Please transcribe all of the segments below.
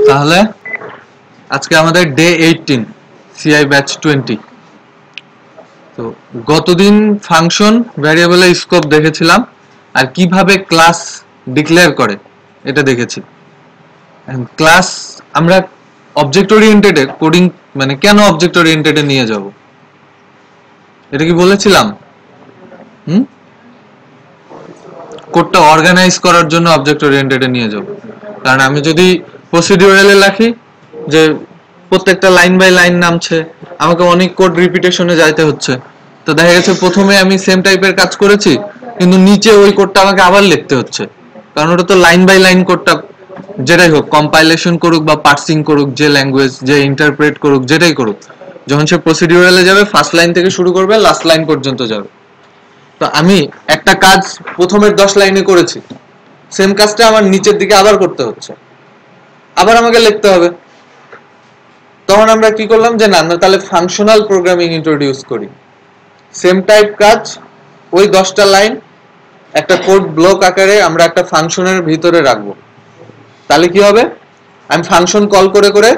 তাহলে আজকে আমাদের ডে 18 সিআই ব্যাচ 20। তো গতদিন ফাংশন ভ্যারিয়েবলের স্কোপ দেখেছিলাম আর কিভাবে ক্লাস ডিক্লেয়ার করে এটা দেখেছি। ক্লাস আমরা অবজেক্ট ওরিয়েন্টেডে কোডিং মানে কেন অবজেক্ট ওরিয়েন্টেডে নিয়ে যাব এটা কি বলেছিলাম? কোডটা অর্গানাইজ করার জন্য অবজেক্ট ওরিয়েন্টেডে নিয়ে যাব। কারণ আমি যদি প্রসিডিউরালে লিখি যে প্রত্যেকটা লাইন বাই লাইন নামছে, আমাকে অনেক কোড রিপিটেশনে যাইতে হচ্ছে, তো দেখা গেছে প্রথমে আমি সেম টাইপের কাজ করেছি কিন্তু নিচে ওই কোডটা আমাকে আবার লিখতে হচ্ছে, কারণ ওটা তো লাইন বাই লাইন কোডটা যেটাই হোক, কম্পাইলেশন করুক বা পার্সিং করুক, যে ল্যাঙ্গুয়েজ যে ইন্টারপ্রেট করুক যেটাই করুক, যখন সে প্রসিডিউরালে যাবে ফার্স্ট লাইন থেকে শুরু করবে লাস্ট লাইন পর্যন্ত যাবে। তো আমি একটা কাজ প্রথমের 10 লাইনে করেছি, সেম কাজটা আমার নিচের দিকে আবার করতে হচ্ছে, আবার আমাকে লিখতে হবে। তখন আমরা কি করলাম যে না আমরা তাহলে ফাংশনাল প্রোগ্রামিং ইন্ট্রোডিউস করি। সেম টাইপ কাজ ওই 10টা লাইন একটা কোড ব্লক আকারে আমরা একটা ফাংশনের ভিতরে রাখবো। তাহলে কি হবে, আমি ফাংশন কল করে করে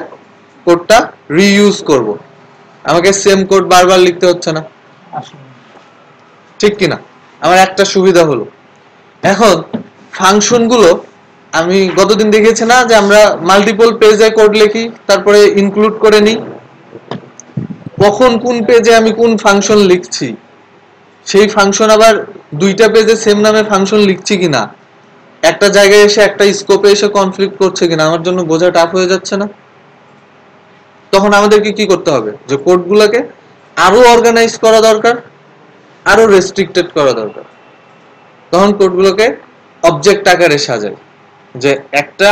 কোডটা রিইউজ করব, আমাকে সেম কোড বারবার লিখতে হচ্ছে না, ঠিক কিনা? আমার একটা সুবিধা হলো। এখন ফাংশনগুলো আমি গতদিন দেখিয়েছি না যে আমরা মাল্টিপল পেজে কোড লিখি তারপরে ইনক্লুড করে নিই, কখন কোন পেজে আমি কোন ফাংশন লিখছি, সেই ফাংশন আবার দুইটা পেজে সেম নামে ফাংশন লিখছি কিনা, একটা জায়গায় এসে একটা স্কোপে এসে কনফ্লিক্ট করছে কিনা আমার জন্য বোঝা টাফ হয়ে যাচ্ছে না? তখন আমাদেরকে কি করতে হবে, যে কোডগুলোকে আরো অর্গানাইজ করা দরকার, আরো রেস্ট্রিক্টেড করা দরকার। তখন কোডগুলোকে অবজেক্ট আকারে সাজাই, যে একটা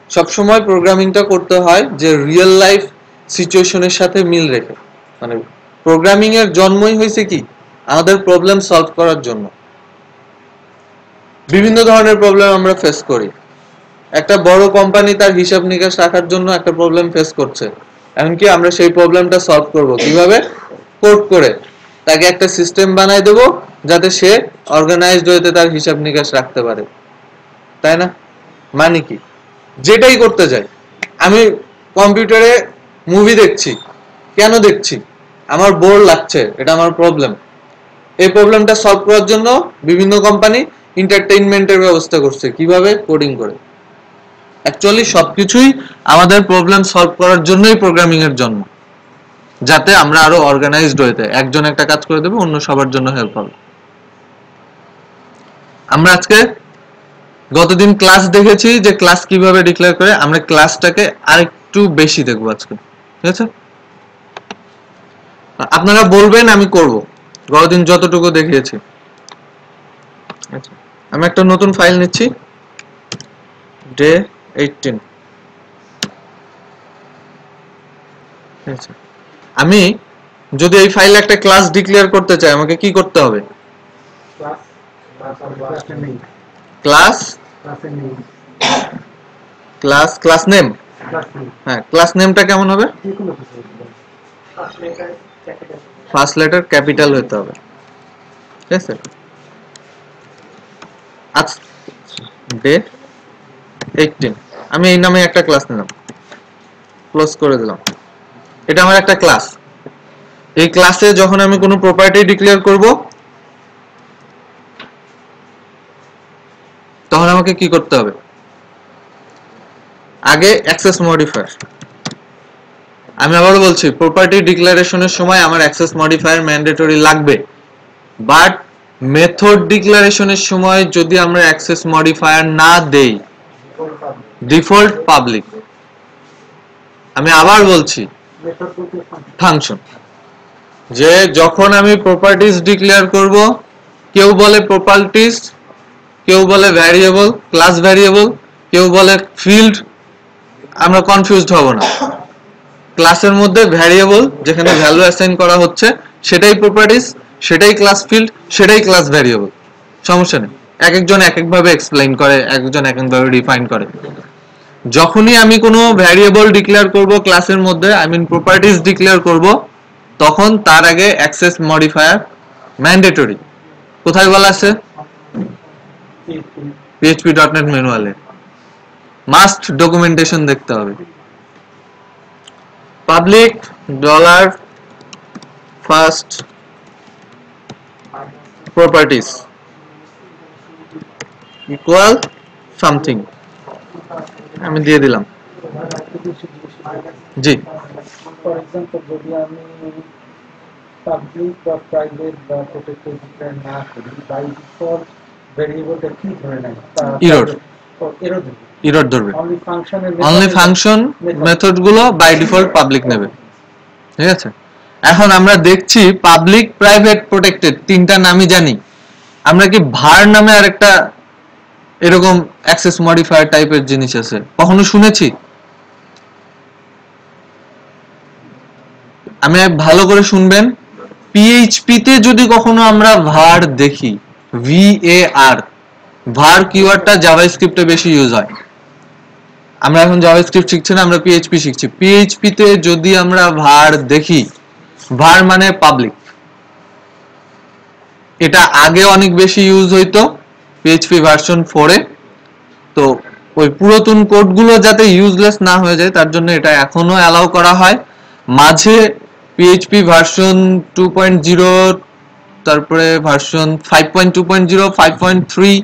সবসময় প্রোগ্রামিংটা করতে হয় যে রিয়েল লাইফ সিচুয়েশনের সাথে মিল রেখে। মানে প্রোগ্রামিং এর জন্মই হয়েছে কি আমাদের প্রবলেম সলভ করার জন্য। বিভিন্ন ধরনের প্রবলেম আমরা ফেস করি। একটা বড় কোম্পানি তার হিসাব নিকাশ রাখার জন্য একটা প্রবলেম ফেস করছে, এমনকি আমরা সেই প্রবলেমটা সলভ করব কিভাবে, কোড করে তাকে একটা সিস্টেম বানাই দেব যাতে সে অর্গানাইজড ওয়েতে তার হিসাব নিকাশ রাখতে পারে, তাই না? মানে কি, যেটাই করতে যাই, আমি কম্পিউটারে মুভি দেখছি, কেন দেখছি, আমার বোর লাগছে, এটা আমার প্রবলেম। এই প্রবলেমটা সলভ করার জন্য বিভিন্ন কোম্পানি এন্টারটেইনমেন্টের ব্যবস্থা করছে, কিভাবে, কোডিং করে। অ্যাকচুয়ালি সবকিছুই আমাদের প্রবলেম সলভ করার জন্যই প্রোগ্রামিং এর জন্ম, যাতে আমরা আরো অর্গানাইজড হইতে, একজন একটা কাজ করে দেবে অন্য সবার জন্য হেল্প হবে। আমরা আজকে গতদিন ক্লাস দেখেছি যে ক্লাস কিভাবে ডিক্লেয়ার করে, আমরা ক্লাসটাকে আরেকটু বেশি দেখবো আজকে, ঠিক আছে? আপনারা বলবেন আমি করব গতদিন যতটুকু দেখিয়েছি। আচ্ছা, আমি একটা নতুন ফাইল নিচ্ছি, ডে 18। আমি যদি এই ফাইলে একটা ক্লাস ডিক্লেয়ার করতে চাই আমাকে কি করতে হবে? Class class class name. হ্যাঁ, ক্লাস নেমটা কেমন হবে? ফার্স্ট লেটার ক্যাপিটাল হতে হবে, ঠিক আছে? আজ ডে 18 আমি এই নামে একটা ক্লাস নিলাম, ক্লোজ করে দিলাম। এটা আমার একটা ক্লাস। এই ক্লাসে যখন আমি কোনো প্রপার্টি ডিক্লেয়ার করব তখন আমাকে কি করতে হবে? আগে অ্যাক্সেস মডিফায়ার। আমি আবারও বলছি, প্রপার্টি ডিক্লারেশনের সময় আমার অ্যাক্সেস মডিফায়ার ম্যান্ডেটরি লাগবে, বাট মেথড ডিক্লারেশনের সময় যদি আমরা অ্যাক্সেস মডিফায়ার না দেই, ডিফল্ট পাবলিক। আমি আবার বলছি, ফাংশন যে যখন আমি প্রপার্টিজ ডিক্লেয়ার করব, কেউ বলে প্রপার্টিজ, কেউ বলে ভ্যারিয়েবল, ক্লাস ভ্যারিয়েবল, কেউ বলে ফিল্ড, আমরা কনফিউজড হব না। ক্লাসের মধ্যে ভ্যারিয়েবল যেখানে ভ্যালু অ্যাসাইন করা হচ্ছে সেটাই প্রপার্টিজ, সেটাই ক্লাস ফিল্ড, সেটাই ক্লাস ভ্যারিয়েবল, সমস্যা নেই। এক একজন এক একভাবে এক্সপ্লেইন করে, একজন এক একভাবে ডিফাইন করে। যখনই আমি কোনো ভ্যারিয়েবল ডিক্লেয়ার করব ক্লাসের মধ্যে, আই মিন প্রপার্টিজ ডিক্লেয়ার করব, তখন তার আগে অ্যাক্সেস মডিফায়ার ম্যান্ডেটরি। কোথায় বলা আছে? PHP.NET ম্যানুয়ালে মাস্ট ডকুমেন্টেশন দেখতে হবে। Public dollar first properties equal something, আমি দিয়ে দিলাম। জি, ফর এক্সাম্পল যদি আমি পাবলিক বা প্রাইভেট বা প্রোটেক্টেড ডিক্লেয়ার না করি, বাই ডিফল্ট ভেরিয়েবলটা কি ধরে নেয়? এরর এরর এরর ধরবে। অনলি ফাংশনের অনলি ফাংশন মেথড গুলো বাই ডিফল্ট পাবলিক নেবে, ঠিক আছে। এখন আমরা দেখছি পাবলিক প্রাইভেট প্রোটেক্টেড তিনটা নামই জানি, আমরা কি ভার নামে আরেকটা এরকম অ্যাক্সেস মডিফায়ার টাইপের জিনিস আছে কখনো শুনেছি? আমি ভালো করে শুনবেন, পিএইচপি তে যদি কখনো আমরা ভার দেখি, VAR, ভার কিওয়ার্ডটা জাভাস্ক্রিপ্টে বেশি ইউজ হয়। আমরা এখন জাভাস্ক্রিপ্ট শিখছি না, আমরা পিএইচপি শিখছি। পিএইচপি তে যদি আমরা ভার দেখি, ভার মানে পাবলিক। এটা আগে অনেক বেশি ইউজ হইতো পিএইচপি ভার্সন 4 এ, তো ওই পুরাতন কোডগুলো যাতে ইউজলেস না হয়ে যায় তার জন্য এটা এখনো অ্যালাউ করা হয়। মাঝে পিএইচপি ভার্সন 2.0, তারপরে ভার্সন 5.2.0, 5.3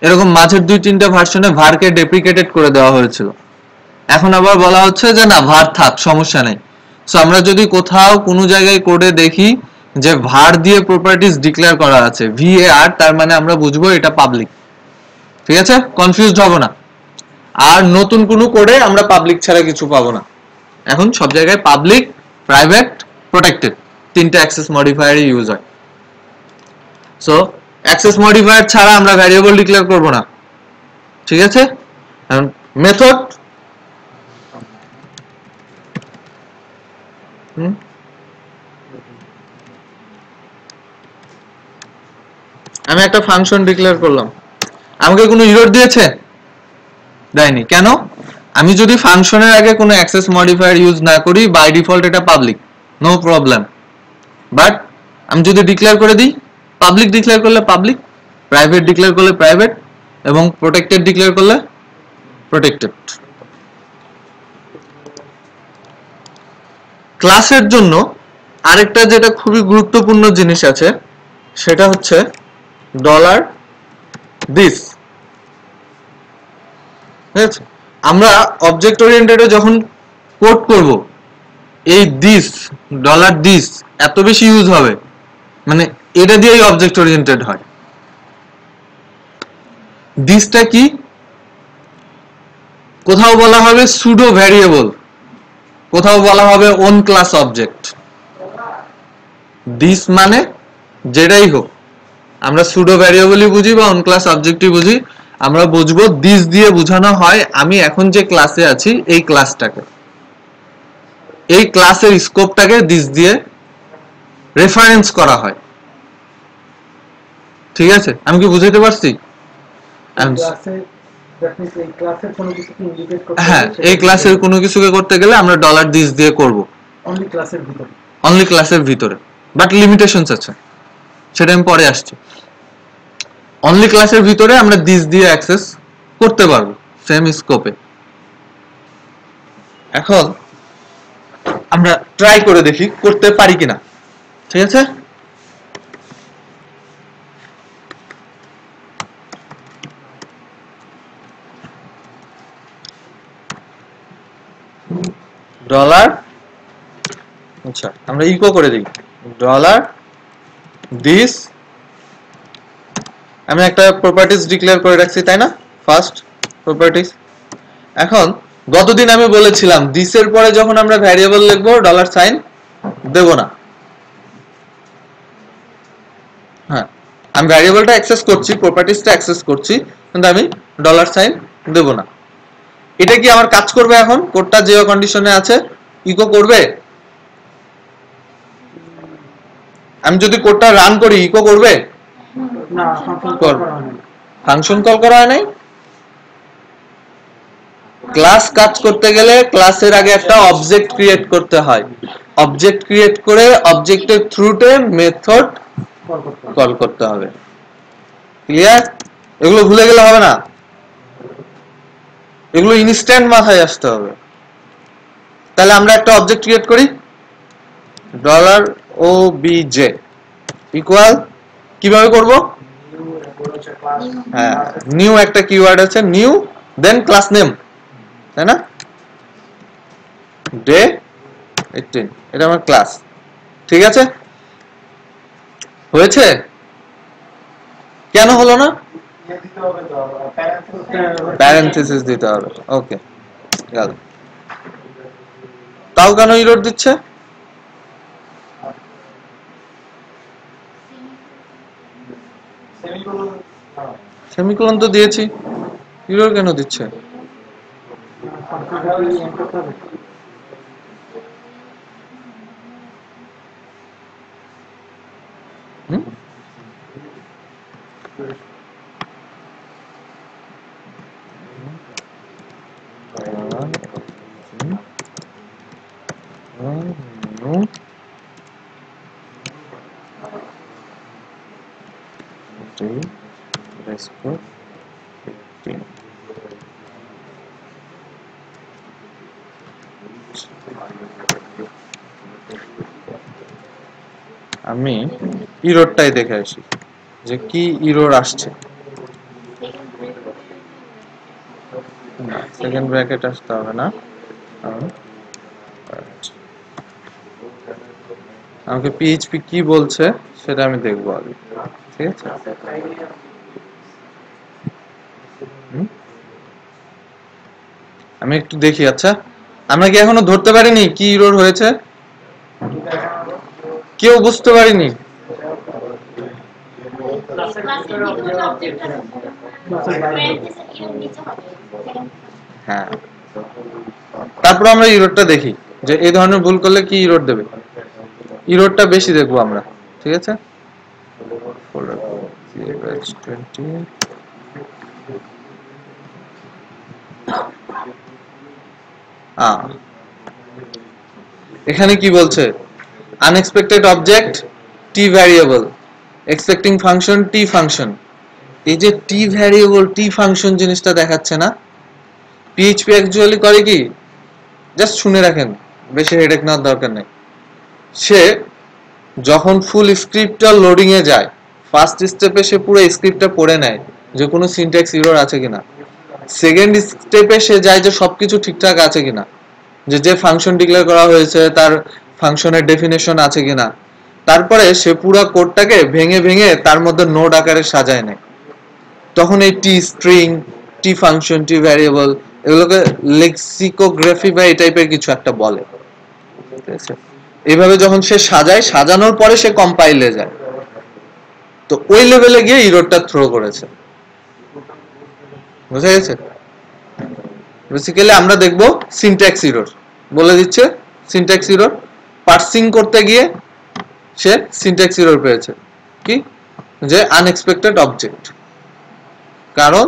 এরকম মাঝের 2-3টা ভার্সনে ভারকে ডেপ্রিকেটেড করে দেওয়া হয়েছিল। এখন আবার বলা হচ্ছে যে না, ভার থাক, সমস্যা নেই। সো আমরা যদি কোথাও কোনো জায়গায় কোডে দেখি যে ভার দিয়ে প্রপার্টিজ ডিক্লেয়ার করা আছে, VAR, তার মানে আমরা বুঝবো এটা পাবলিক, ঠিক আছে, কনফিউজড হব না। আর নতুন কোনো কোডে আমরা পাবলিক ছাড়া কিছু পাবো না। এখন সব জায়গায় পাবলিক, প্রাইভেট, প্রোটেক্টেড তিনটা অ্যাক্সেস মডিফায়ারই ইউজ হয়। সো অ্যাক্সেস মডিফায়ার ছাড়া আমরা ভ্যারিয়েবল ডিক্লেয়ার করব না, ঠিক আছে। মেথড আমি একটা ফাংশন ডিক্লেয়ার করলাম, আমাকে কোনো এরর দিয়েছে? দেয়নি। কেন? আমি যদি ফাংশনের আগে কোনো অ্যাক্সেস মডিফায়ার ইউজ না করি, বাই ডিফল্ট এটা পাবলিক, নো প্রবলেম। বাট আমি যদি ডিক্লেয়ার করে দিই, পাবলিক ডিক্লেয়ার করলে পাবলিক, প্রাইভেট ডিক্লেয়ার করলে প্রাইভেট, এবং প্রোটেক্টেড ডিক্লেয়ার করলে প্রোটেক্টেড। ক্লাসের জন্য আরেকটা যেটা খুবই গুরুত্বপূর্ণ জিনিস আছে, সেটা হচ্ছে ডলার দিস। ঠিক আছে, আমরা অবজেক্ট ওরিয়েন্টেডে যখন কোড করব, এই দিস, ডলার দিস এত বেশি ইউজ হবে, মানে এটা দিয়েই অবজেক্ট ওরিয়েন্টেড হয়। দিসটা কি? কোথাও বলা হবে সুডো ভ্যারিয়েবল, কোথাও বলা হবে ওন ক্লাস অবজেক্ট। দিস মানে যেটাই হোক, আমরা সুডো ভ্যারিয়েবলই বুঝি বা অন ক্লাস অবজেক্টই বুঝি, আমরা বুঝবো দিস দিয়ে বোঝানো হয় আমি এখন যে ক্লাসে আছি এই ক্লাসটাকে, এই ক্লাসের স্কোপটাকে দিস দিয়ে রেফারেন্স করা হয়। ঠিক আছে, আমি কি বুঝাতে পারছি? হ্যাঁ, এই ক্লাসের কোনো কিছুকে করতে গেলে আমরা ডলার দিস দিয়ে করব, অনলি ক্লাসের ভিতরে। বাট লিমিটেশনস আছে, সেটা আমি পরে আসছি। অনলি ক্লাসের ভিতরে আমরা দিস দিয়ে অ্যাক্সেস করতে পারবো সেম স্কোপে। এখন আমরা ট্রাই করে দেখি করতে পারি কিনা, ঠিক আছে। ডলার, আচ্ছা আমরা ইকো করে দিই ডলার দিস। আমি একটা প্রপার্টিজ ডিক্লেয়ার করে রাখছি, তাই না, ফার্স্ট প্রপার্টিজ। এখন গতদিন আমি বলেছিলাম দিসের পরে যখন আমরা ভ্যারিয়েবল লিখবো ডলার সাইন দেব না। হ্যাঁ, আমি ভ্যারিয়েবলটা অ্যাক্সেস করছি, প্রপার্টিজটা অ্যাক্সেস করছি, কিন্তু আমি ডলার সাইন দেব না। এটা কি আমার কাজ করবে? এখন কোডটা যে কন্ডিশনে আছে ইকো করবে? আমি যদি কোডটা রান করি ইকো করবে না? ফাংশন কল করা হয় নাই। ক্লাস কাজ করতে গেলে ক্লাসের আগে একটা অবজেক্ট ক্রিয়েট করতে হয়, অবজেক্ট ক্রিয়েট করে অবজেক্টের থ্রুতে মেথড কল করতে হবে। ক্লিয়ার? এগুলো ভুলে গেলে হবে না। এগুলো ইনস্ট্যান্ট মাথায় আসতে হবে। তাহলে আমরা একটা অবজেক্ট ক্রিয়েট করি, $obj ইকুয়াল, কিভাবে করব? হ্যাঁ, নিউ একটা কিওয়ার্ড আছে, নিউ, দেন ক্লাস নেম, তাই না? ডে 18, এটা আমার ক্লাস। ঠিক আছে, হয়েছে? কেন হলো না? প্যারেনথেসিস দিতে হবে। ওকে, গেল। তাও কেন ইরর দিচ্ছে? সেমিকোলন তো দিয়েছি, ইরর কেন দিচ্ছে? হুম? আমি ইরোরটাই দেখে আসি যে কি ইরোর আসছে। সেকেন্ড ব্র্যাকেট আসতে হবে না, আমাকে পিএইচপি কি বলছে সেটা আমি দেখবো আগে। ঠিক আছে, আমি একটু দেখি। আচ্ছা, আমরা কি এখনো ধরতে পারিনি কি ইরোর হয়েছে? কেউ বুঝতে পারিনি? হ্যাঁ, তারপর আমরা ইরোরটা দেখি যে এই ধরনের ভুল করলে কি ইরোর দেবে। ইরোরটা বেশি দেখবো আমরা। ঠিক আছে, এখানে কি বলছে? আনএক্সপেক্টেড অবজেক্ট টি ভ্যারিয়েবল, এক্সপেক্টিং ফাংশন টি ফাংশন। এই যে টি ভ্যারিয়েবল টি ফাংশন জিনিসটা দেখাচ্ছে না? পিএইচপি অ্যাকচুয়ালি করে কি, জাস্ট শুনে রাখেন, বেশি হেডেক নেওয়ার দরকার নেই। সে যখন ফুল স্ক্রিপ্টটা লোডিং এ যায়, ফার্স্ট স্টেপে সে পুরো স্ক্রিপ্টটা পড়ে নেয় যে কোনো সিনট্যাক্স এরর আছে কিনা। সেকেন্ড স্টেপে সে যায় যে সবকিছু ঠিকঠাক আছে কিনা, যে যে ফাংশন ডিক্লেয়ার করা হয়েছে তার ফাংশনের ডেফিনেশন আছে কিনা। তারপরে সে পুরো কোডটাকে ভেঙে ভেঙে তার মধ্যে নোড আকারে সাজায় নেয়। তখন এই টি স্ট্রিং, টি ফাংশন, টি ভ্যারিয়েবল, এগুলোকে লেক্সিকোগ্রাফি বা এই টাইপের কিছু একটা বলে। ঠিক আছে, এইভাবে যখন সে সাজায়, সাজানোর পরে সে কম্পাইলে যায়, তো ওই লেভেলে গিয়ে ইররটা থ্রো করেছে। বুঝা গেছে? বেসিক্যালি আমরা দেখব সিনট্যাক্স ইরর, বলে দিচ্ছে সিনট্যাক্স ইরর। পার্সিং করতে গিয়ে সে সিনট্যাক্স ইরর পেয়েছে, কি যে আনএক্সপেক্টেড অবজেক্ট। কারণ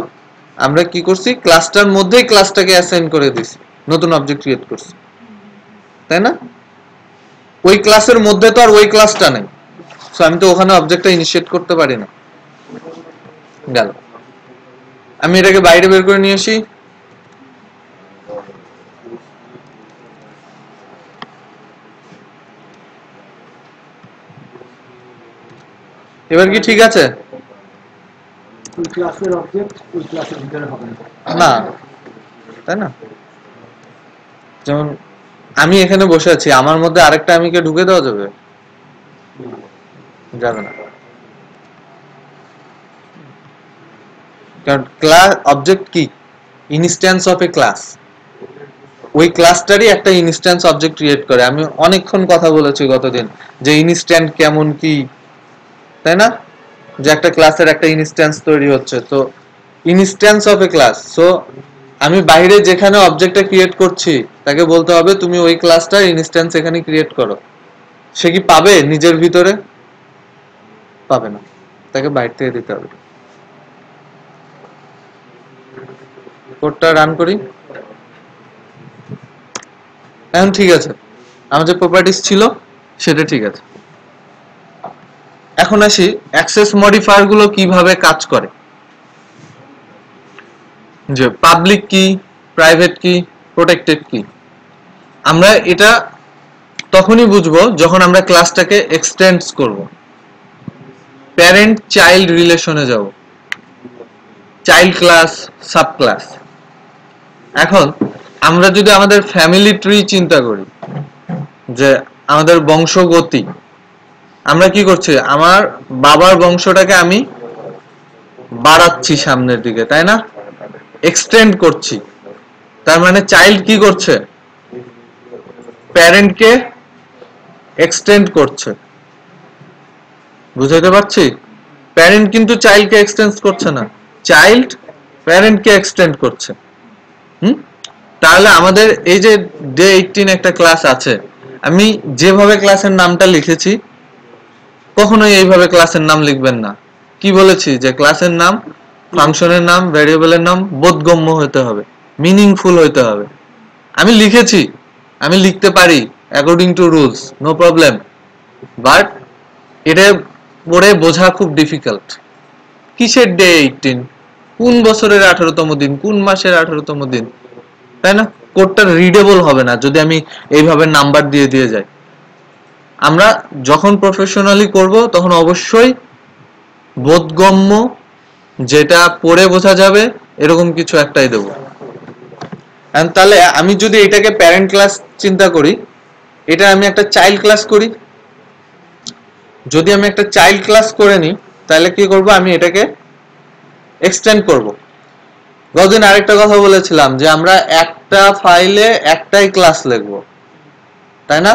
আমরা কি করছি, ক্লাসটার মধ্যেই ক্লাসটাকে অ্যাসাইন করে দিছি, নতুন অবজেক্ট ক্রিয়েট করছি, তাই না? ওই ক্লাসের মধ্যে তো আর ওই ক্লাসটা নেই, সো আমি তো ওখানে অবজেক্টটা ইনিশিয়েট করতে পারি না। গেল, আমি এটাকে বাইরে বের করে নিয়ে আসি। এবার কি ঠিক আছে? ওই ক্লাসের অবজেক্ট ওই ক্লাসের ভিতরে হবে না, তাই না? যেমন আমি এখানে বসে আছি, আমার মধ্যে আরেকটা আমিকে ঢুকে দেওয়া যাবে? যাবে না, কারণ ক্লাস অবজেক্ট কি, ইনস্ট্যান্স অফ এ ক্লাস। ওই ক্লাসটারই একটা ইনস্ট্যান্স অবজেক্ট ক্রিয়েট করে। আমি অনেকক্ষণ কথা বলেছি গতদিন যে ইনস্ট্যান্ট কেমন কি, তাই না? যে একটা ক্লাসের একটা ইনস্ট্যান্স তৈরি হচ্ছে, তো instance of a class. So আমি বাইরে যেখানে অবজেক্টটা ক্রিয়েট করছি তাকে বলতে হবে তুমি ওই ক্লাসটার ইনস্ট্যান্স এখানে ক্রিয়েট করো। সে কি পাবে নিজের ভিতরে? পাবে না, তাকে বাইরে থেকে দিতে হবে। কোডটা রান করি। এখন ঠিক আছে, আমার যে প্রপার্টিস ছিল সেটা ঠিক আছে। এখন আসি অ্যাক্সেস মডিফায়ার গুলো কিভাবে কাজ করে। যে পাবলিক কি, প্রাইভেট কি, প্রোটেক্টেড কি। আমরা এটা তখনই বুঝবো যখন আমরা ক্লাসটাকে এক্সটেন্ড করব, প্যারেন্ট চাইল্ড রিলেশনে যাব, চাইল্ড ক্লাস, সাব ক্লাস। এখন আমরা যদি আমাদের ফ্যামিলি ট্রি চিন্তা করি, যে আমাদের বংশগতি, আমরা কি করছি, আমার বাবার বংশটাকে আমি বাড়াচ্ছি সামনের দিকে, তাই না, এক্সটেন্ড করছি। তার মানে চাইল্ড কি করছে, প্যারেন্টকে এক্সটেন্ড করছে। বুঝাইতে পারছি? প্যারেন্ট কিন্তু চাইল্ডকে এক্সটেন্ড করছে না, চাইল্ড প্যারেন্টকে এক্সটেন্ড করছে। তাহলে আমাদের এই যে ডে 18 একটা ক্লাস আছে, আমি যেভাবে ক্লাসের নামটা লিখেছি কখনোই এইভাবে ক্লাসের নাম লিখবেন না। কি বলেছি, যে ক্লাসের নাম, ফাংশনের নাম, ভ্যারিয়েবলের নাম বোধগম্য হতে হবে, মিনিংফুল হতে হবে। আমি লিখেছি, আমি লিখতে পারি according to rules, no problem, but এটা পড়ে বোঝা খুব ডিফিকাল্ট। কিসের ডে 18, কোন বছরের 18তম দিন, কোন মাসের 18তম দিন, তাই না? কোডটা রিডেবল হবে না যদি আমি এইভাবে নাম্বার দিয়ে দিয়ে যাই। আমরা যখন প্রফেশনালি করব তখন অবশ্যই বোধগম্য, যেটা পড়ে বোঝা যাবে এরকম কিছু একটাই দেব। তাহলে আমি যদি এটাকে প্যারেন্ট ক্লাস চিন্তা করি, এটা আমি একটা চাইল্ড ক্লাস করি, যদি আমি একটা চাইল্ড ক্লাস করে নিই তাহলে কি করব, আমি এটাকে এক্সটেন্ড করব। গতদিন আরেকটা কথা বলেছিলাম যে আমরা একটা ফাইলে একটাই ক্লাস লিখবো, তাই না?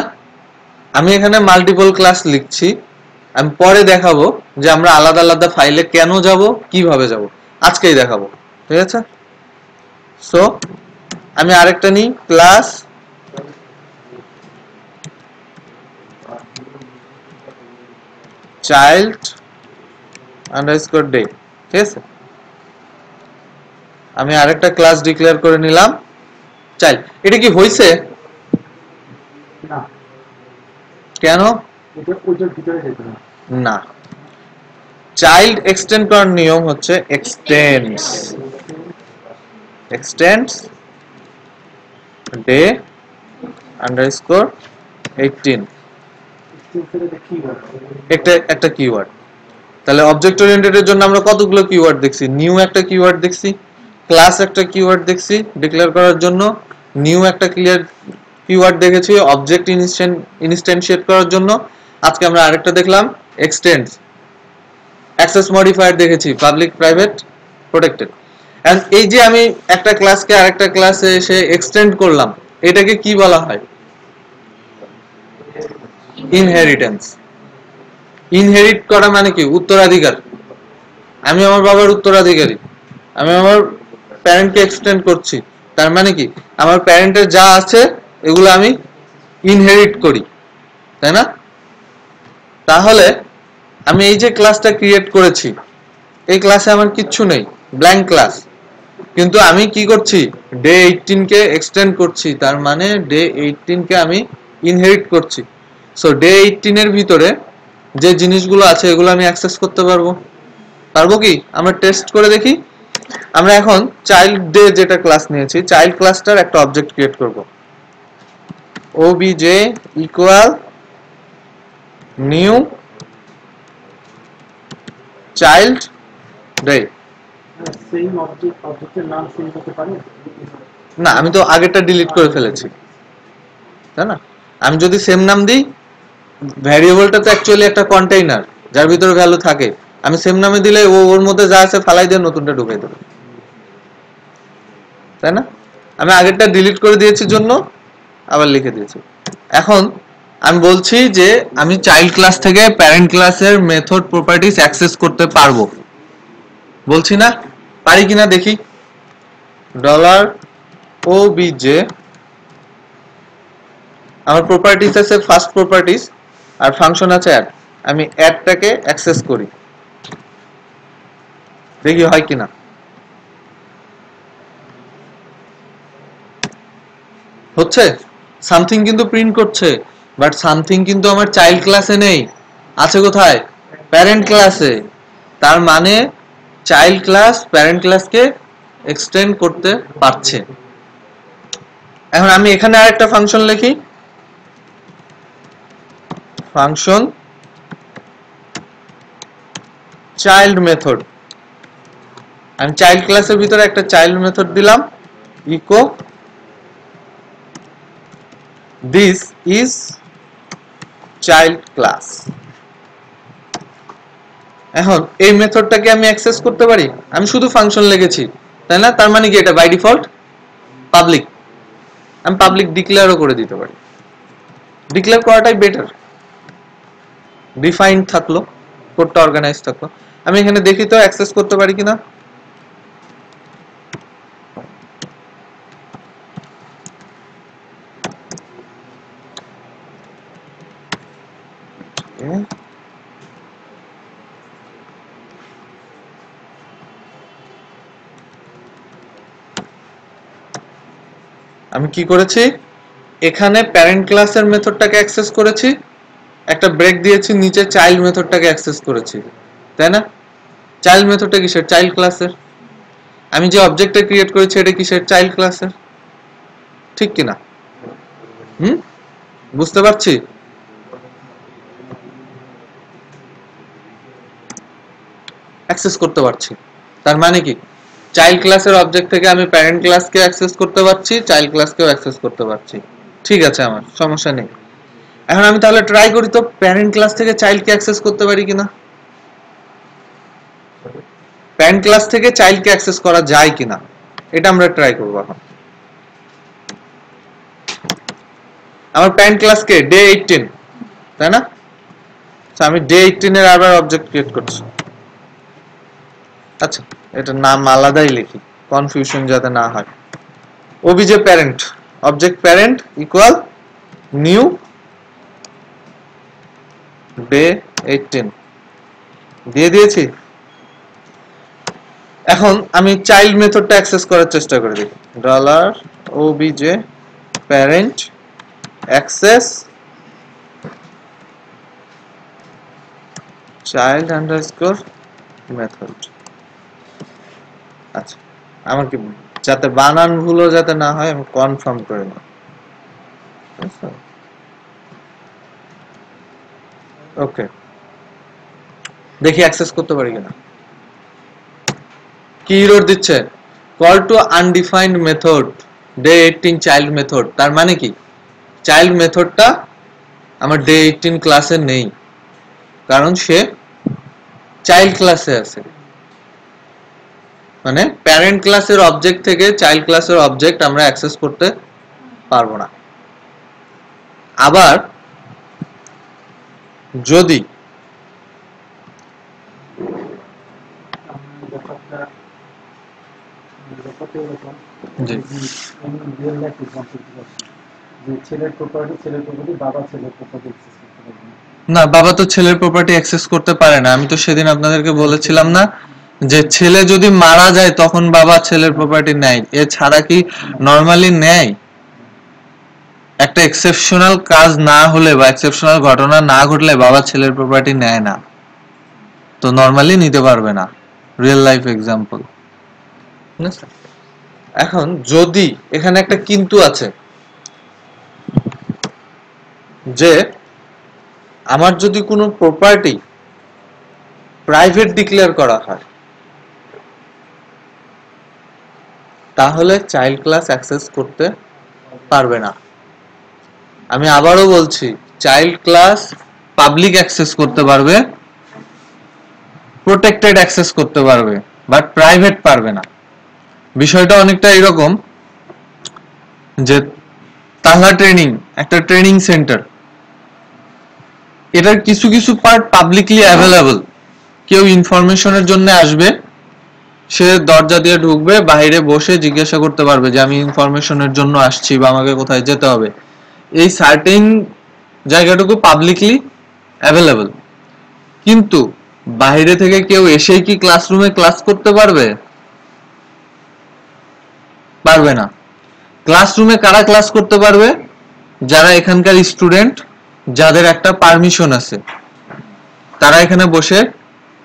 আমি এখানে মাল্টিপল ক্লাস লিখছি, আমি পরে দেখাবো যে আমরা আলাদা আলাদা ফাইলে কেন যাব, কিভাবে যাব, আজকেই দেখাবো, ঠিক আছে? সো আমি আরেকটা নিই, ক্লাস চাইল্ড আন্ডারস্কোর ডে, ঠিক আছে? আমি আরেকটা ক্লাস ডিক্লেয়ার করে নিলাম চাইল্ড। এটা কি হইছে না, কেন এটা ওটার ভিতরে যেতে না। না, চাইল্ড এক্সটেন্ড করার নিয়ম হচ্ছে এক্সটেন্ডস ডে আন্ডারস্কোর 18, একটা কিওয়ার্ড। তাহলে অবজেক্ট ওরিয়েন্টেড এর জন্য আমরা কতগুলো কিওয়ার্ড দেখছি, নিউ একটা কিওয়ার্ড দেখছি, ক্লাস একটা কিওয়ার্ড দেখছি ডিক্লেয়ার করার জন্য, নিউ একটা কিওয়ার্ড দেখেছি অবজেক্ট ইনস্ট্যান্সিয়েট করার জন্য। আজকে আমরা আরেকটা দেখলাম এক্সটেন্ডস, অ্যাক্সেস মডিফায়ার দেখেছি, পাবলিক, প্রাইভেট, প্রোটেক্টেড। এন্ড এই যে আমি একটা ক্লাসকে আরেকটা ক্লাসে এসে এক্সটেন্ড করলাম, এটাকে কি বলা হয়, ইনহেরিটেন্স। ইনহেরিট করা মানে কি, উত্তরাধিকার। আমি আমার বাবার উত্তরাধিকারী, আমি আমার প্যারেন্টকে এক্সটেন্ড করছি, তার মানে কি আমার প্যারেন্টের যা আছে এগুলো আমি ইনহেরিট করি, তাই না? তাহলে আমি এই যে ক্লাসটা ক্রিয়েট করেছি, এই ক্লাসে আমার কিচ্ছু নেই, ব্ল্যাঙ্ক ক্লাস, কিন্তু আমি কি করছি, ডে 18 কে এক্সটেন্ড করছি, তার মানে ডে 18 কে আমি ইনহেরিট করছি। সো ডে 18 এর ভিতরে যে জিনিসগুলো আছে এগুলো আমি অ্যাক্সেস করতে পারবো কি? আমরা টেস্ট করে দেখি। আমরা এখন চাইল্ড ডে যেটা ক্লাস নিয়েছি, চাইল্ড ক্লাসটার একটা অবজেক্ট ক্রিয়েট করব, obj equal new child day. Same অবজেক্টের নাম সেম হতে পারে না, আমি তো আগেরটা ডিলিট করে ফেলেছি, তাই না? আমি যদি সেম নাম দিই, ভ্যারিয়েবলটা তো অ্যাকচুয়ালি একটা কন্টেইনার যার ভিতরে ভ্যালু থাকে, আমি সেম নামে দিলে ওর মধ্যে যা আছে ফালাই দিয়ে নতুনটা ঢুকাই দেবে, তাই না? আমি আগেরটা ডিলিট করে দিয়েছি জন্য আবার লিখে দিয়েছি। এখন আমি বলছি যে আমি চাইল্ড ক্লাস থেকে প্যারেন্ট ক্লাসের মেথড প্রপার্টিজ অ্যাক্সেস করতে পারবো, বলছি না? পারি কিনা দেখি। $obj, আমার প্রপার্টিজ আছে ফার্স্ট প্রপার্টিজ, আর ফাংশন আছে অ্যাড। আমি অ্যাডটাকে অ্যাক্সেস করি, দেখি হয় কিনা। হচ্ছে, সামথিং কিন্তু প্রিন্ট করছে, বাট সামথিং কিন্তু আমার চাইল্ড ক্লাসে নেই, আছে কোথায়, প্যারেন্ট ক্লাসে। তার মানে চাইল্ড ক্লাস প্যারেন্ট ক্লাসকে এক্সটেন্ড করতে পারছে। এখন আমি এখানে আরেকটা ফাংশন লিখি, ফাংশন চাইল্ড মেথড। আমি চাইল্ড ক্লাসের ভিতরে একটা চাইল্ড মেথড দিলাম, echo this is child class. এখন এই মেথডটাকে আমি অ্যাক্সেস করতে পারি, আমি শুধু ফাংশন লিখেছি তাই না, তার মানে কি এটা বাই ডিফল্ট পাবলিক। আমি পাবলিক ডিক্লেয়ারও করে দিতে পারি, ডিক্লেয়ার করাটাই বেটার, ডিফাইন্ড থাকলো, কোডটা অর্গানাইজ থাকলো। আমি এখানে দেখি তো অ্যাক্সেস করতে পারি কিনা। আমি কি করেছি, এখানে প্যারেন্ট ক্লাসের মেথডটাকে অ্যাক্সেস করেছি, একটা ব্রেক দিয়েছি, নিচে চাইল্ড মেথডটাকে অ্যাক্সেস করেছি, তাই না? চাইল্ড মেথডটা কিসের? চাইল্ড ক্লাসের। আমি যে অবজেক্টটা ক্রিয়েট করেছি এটা কিসের? চাইল্ড ক্লাসের, ঠিক কিনা? বুঝতে পারছি? অ্যাক্সেস করতে পারছি, তার মানে কি চাইল্ড ক্লাসের অবজেক্ট থেকে আমি প্যারেন্ট ক্লাসকে অ্যাক্সেস করতে পারছি, চাইল্ড ক্লাসকেও অ্যাক্সেস করতে পারছি। ঠিক আছে, আমার সমস্যা নেই। এখন আমি তাহলে ট্রাই করি তো প্যারেন্ট ক্লাস থেকে চাইল্ডকে অ্যাক্সেস করতে পারি কিনা, প্যারেন্ট ক্লাস থেকে চাইল্ডকে অ্যাক্সেস করা যায় কিনা, এটা আমরা ট্রাই করব। এখন আমার প্যারেন্ট ক্লাসকে ডে 18, তাই না? আমি ডে 18 এর আবার অবজেক্ট ক্রিয়েট করছি। আচ্ছা, এটা নাম আলাদাই লিখি, কনফিউশন যাতে না হয়। OBJ parent, object parent equal new day 18 দিয়ে দিয়েছি। এখন আমি চাইল্ড মেথডটা অ্যাক্সেস করার চেষ্টা করে দেখি, $obj parent access child underscore method। আচ্ছা, আমার কি যাতে বানান ভুলও যাতে না হয় আমি কনফার্ম করে নেব। ওকে, দেখি অ্যাক্সেস করতে পারি কিনা। কি এরর দিচ্ছে? কল টু আনডিফাইন্ড মেথড ডে 18 চাইল্ড মেথড। তার মানে কি চাইল্ড মেথডটা আমার ডে 18 ক্লাসে নেই, কারণ সে চাইল্ড ক্লাসে আছে। মানে প্যারেন্ট ক্লাসের অবজেক্ট থেকে চাইল্ড ক্লাসের অবজেক্ট আমরা অ্যাক্সেস করতে পারবো না। আবার যদি না, বাবা তো ছেলের প্রপার্টি অ্যাক্সেস করতে পারে না। আমি তো সেদিন আপনাদেরকে বলেছিলাম না যে ছেলে যদি মারা যায় তখন বাবা ছেলের প্রপার্টি নেয়, এছাড়া কি নরমালি নেয়? একটা এক্সেপশনাল কাজ না হলে বা এক্সেপশনাল ঘটনা না ঘটলে বাবা ছেলের প্রপার্টি নেয় না, তো নরমালি নিতে পারবে না। Real life example. এখন যদি এখানে একটা কিন্তু আছে, যে আমার যদি কোনো প্রপার্টি প্রাইভেট ডিক্লেয়ার করা হয় তাহলে চাইল্ড ক্লাস অ্যাক্সেস করতে পারবে না। আমি আবারও বলছি, চাইল্ড ক্লাস পাবলিক অ্যাক্সেস করতে পারবে, প্রোটেক্টেড অ্যাক্সেস করতে পারবে, বাট প্রাইভেট পারবে না। বিষয়টা অনেকটা এরকম যে তাহলা ট্রেনিং একটা ট্রেনিং সেন্টার, এটার কিছু কিছু পার্ট পাবলিকলি অ্যাভেলেবল। কেউ ইনফরমেশনের জন্য আসবে, সে দরজা দিয়ে ঢুকবে, বাইরে বসে জিজ্ঞাসা করতে পারবে যে আমি ইনফরমেশনের জন্য আসছি বা আমাকে কোথায় যেতে হবে। এই সার্টেন জায়গাটুকু পাবলিকলি অ্যাভেলেবল। কিন্তু বাইরে থেকে কেউ এসেই কি ক্লাসরুমে ক্লাস করতে পারবে? পারবে না। ক্লাসরুমে কারা ক্লাস করতে পারবে? যারা এখানকার স্টুডেন্ট, যাদের একটা পারমিশন আছে, তারা এখানে বসে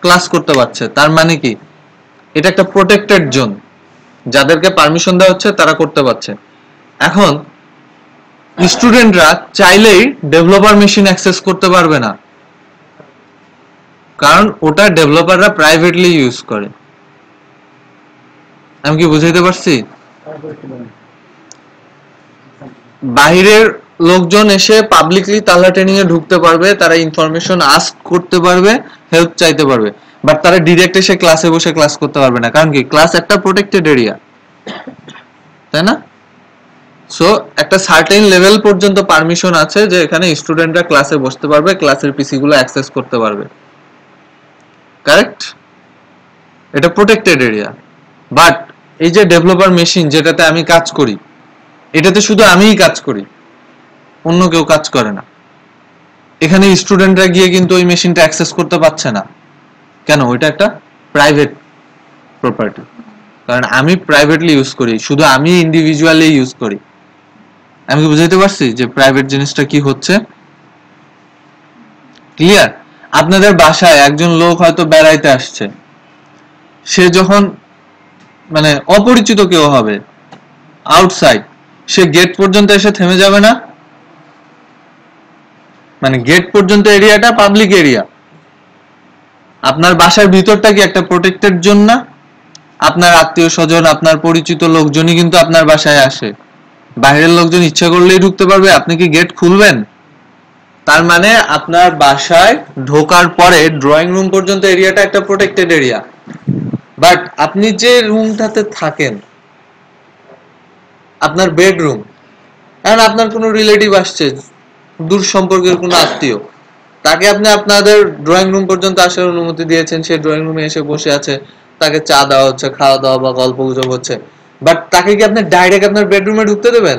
ক্লাস করতে পারছে। তার মানে কি এটা একটা প্রোটেক্টেড জোন, যাদেরকে পারমিশন দেওয়া হচ্ছে তারা করতে পারছে। এখন স্টুডেন্টরা চাইলেই ডেভেলপার মেশিন অ্যাক্সেস করতে পারবে না, কারণ ওটা ডেভেলপাররা প্রাইভেটলি ইউজ করে। আমি কি বুঝাইতে পারছি? বাহিরের লোকজন এসে পাবলিকলি তালা ট্রেনিং এ ঢুকতে পারবে, তারা ইনফরমেশন আস্ক করতে পারবে, হেল্প চাইতে পারবে, বাট তারা ডিরেক্ট এসে ক্লাসে বসে ক্লাস করতে পারবে না। কারণ কি, ক্লাস একটা প্রোটেক্টেড এরিয়া, তাই না? সো একটা সার্টেন লেভেল পর্যন্ত পারমিশন আছে যে এখানে স্টুডেন্টরা ক্লাসে বসতে পারবে, ক্লাসের পিসি গুলো অ্যাক্সেস করতে পারবে, কারেক্ট? এটা প্রোটেক্টেড এরিয়া। বাট এই যে ডেভেলপার মেশিন যেটাতে আমি কাজ করি, এটাতে শুধু আমিই কাজ করি, অন্য কেউ কাজ করে না। এখানে স্টুডেন্টরা গিয়ে কিন্তু ওই মেশিনটা অ্যাক্সেস করতে পারছে না। কেন? ওইটা একটা প্রাইভেট প্রপার্টি, কারণ আমি প্রাইভেটলি ইউজ করি, শুধু আমি ইন্ডিভিজুয়ালি ইউজ করি। আমি কি বুঝাইতে পারছি যে প্রাইভেট জিনিসটা কি হচ্ছে? ক্লিয়ার? আপনাদের বাসায় একজন লোক হয়তো বেড়াইতে আসছে, সে যখন মানে অপরিচিত কেউ হবে আউটসাইড, সে গেট পর্যন্ত এসে থেমে যাবে না? মানে গেট পর্যন্ত এরিয়াটা পাবলিক এরিয়া, আপনার বাসার ভিতরটা কি একটা প্রোটেক্টেড জোন না? আপনার আত্মীয় স্বজন, আপনার পরিচিত লোকজনই কিন্তু আপনার বাসায় আসে, বাইরের লোকজন ইচ্ছা করলেই ঢুকতে পারবে, আপনি কি গেট খুলবেন? তার মানে আপনার বাসায় ঢোকার পরে ড্রয়িং রুম পর্যন্ত এরিয়াটা একটা প্রোটেক্টেড এরিয়া। বাট আপনি যে রুমটাতে থাকেন, আপনার বেডরুম, কারণ আপনার কোনো রিলেটিভ আসছে, দূর সম্পর্কের কোনো আত্মীয়, তাকে আপনি আপনাদের ড্রয়িং রুম পর্যন্ত আসার অনুমতি দিয়েছেন, সে ড্রয়িং রুমে এসে বসে আছে, তাকে চা দেওয়া হচ্ছে, খাওয়া দাওয়া বা গল্প গুজব হচ্ছে, বাট তাকে কি আপনি ডাইরেক্ট আপনার বেডরুমে ঢুকতে দেবেন?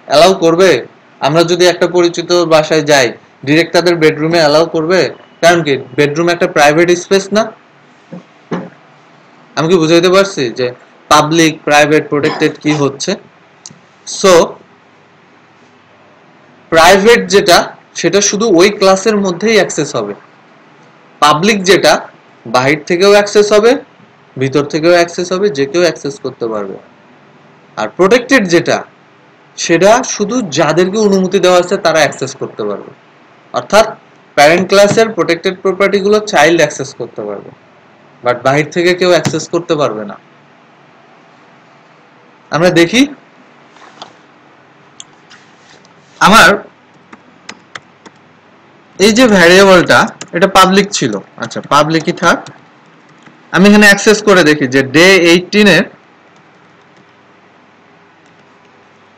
অ্যালাউ করবে? আমরা যদি একটা পরিচিত বাসায় যাই, ডিরেক্ট তাদের বেডরুমে অ্যালাউ করবে? কারণ কি, বেডরুম একটা প্রাইভেট স্পেস না? আমি কি বুঝাইতে পারছি যে পাবলিক প্রাইভেট প্রোটেক্টেড কি হচ্ছে? সো প্রাইভেট যেটা, সেটা শুধু ওই ক্লাসের মধ্যেই অ্যাক্সেস হবে। পাবলিক যেটা, বাহির থেকেও অ্যাক্সেস হবে, ভিতর থেকেও অ্যাক্সেস হবে, যে কেউ অ্যাক্সেস করতে পারবে। আর প্রোটেক্টেড যেটা, সেটা শুধু যাদেরকে অনুমতি দেওয়া আছে তারা অ্যাক্সেস করতে পারবে। অর্থাৎ প্যারেন্ট ক্লাসের প্রোটেক্টেড প্রপার্টি গুলো চাইল্ড অ্যাক্সেস করতে পারবে, বাট বাহির থেকে কেউ অ্যাক্সেস করতে পারবে না। আমরা দেখি, আমার এই যে ভ্যারিয়েবলটা, এটা পাবলিক ছিল, আচ্ছা পাবলিকই থাক। আমি এখানে অ্যাক্সেস করে দেখি যে ডে 18 এর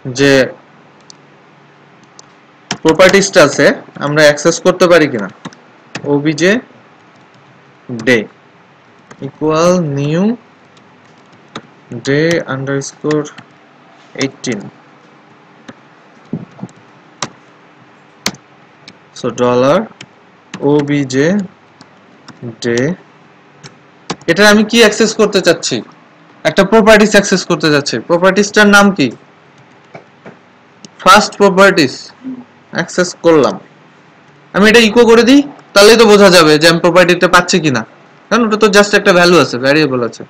যে প্রপার্টিসটা আছে আমরা অ্যাক্সেস করতে পারি কিনা। OBJ day equal new day underscore 18, so dollar OBJ day, এটা আমি কি অ্যাক্সেস করতে চাচ্ছি? একটা প্রপার্টিস অ্যাক্সেস করতে যাচ্ছি। প্রপার্টিসটার নাম কি? ফার্স্ট প্রপার্টিস অ্যাক্সেস করলাম। আমি এটা ইকো করে দিই, তাহলেই তো বোঝা যাবে যে আমি প্রপার্টিটা পাচ্ছি কিনা, কারণ ওটা তো জাস্ট একটা ভ্যালু আছে, ভ্যারিয়েবল আছে।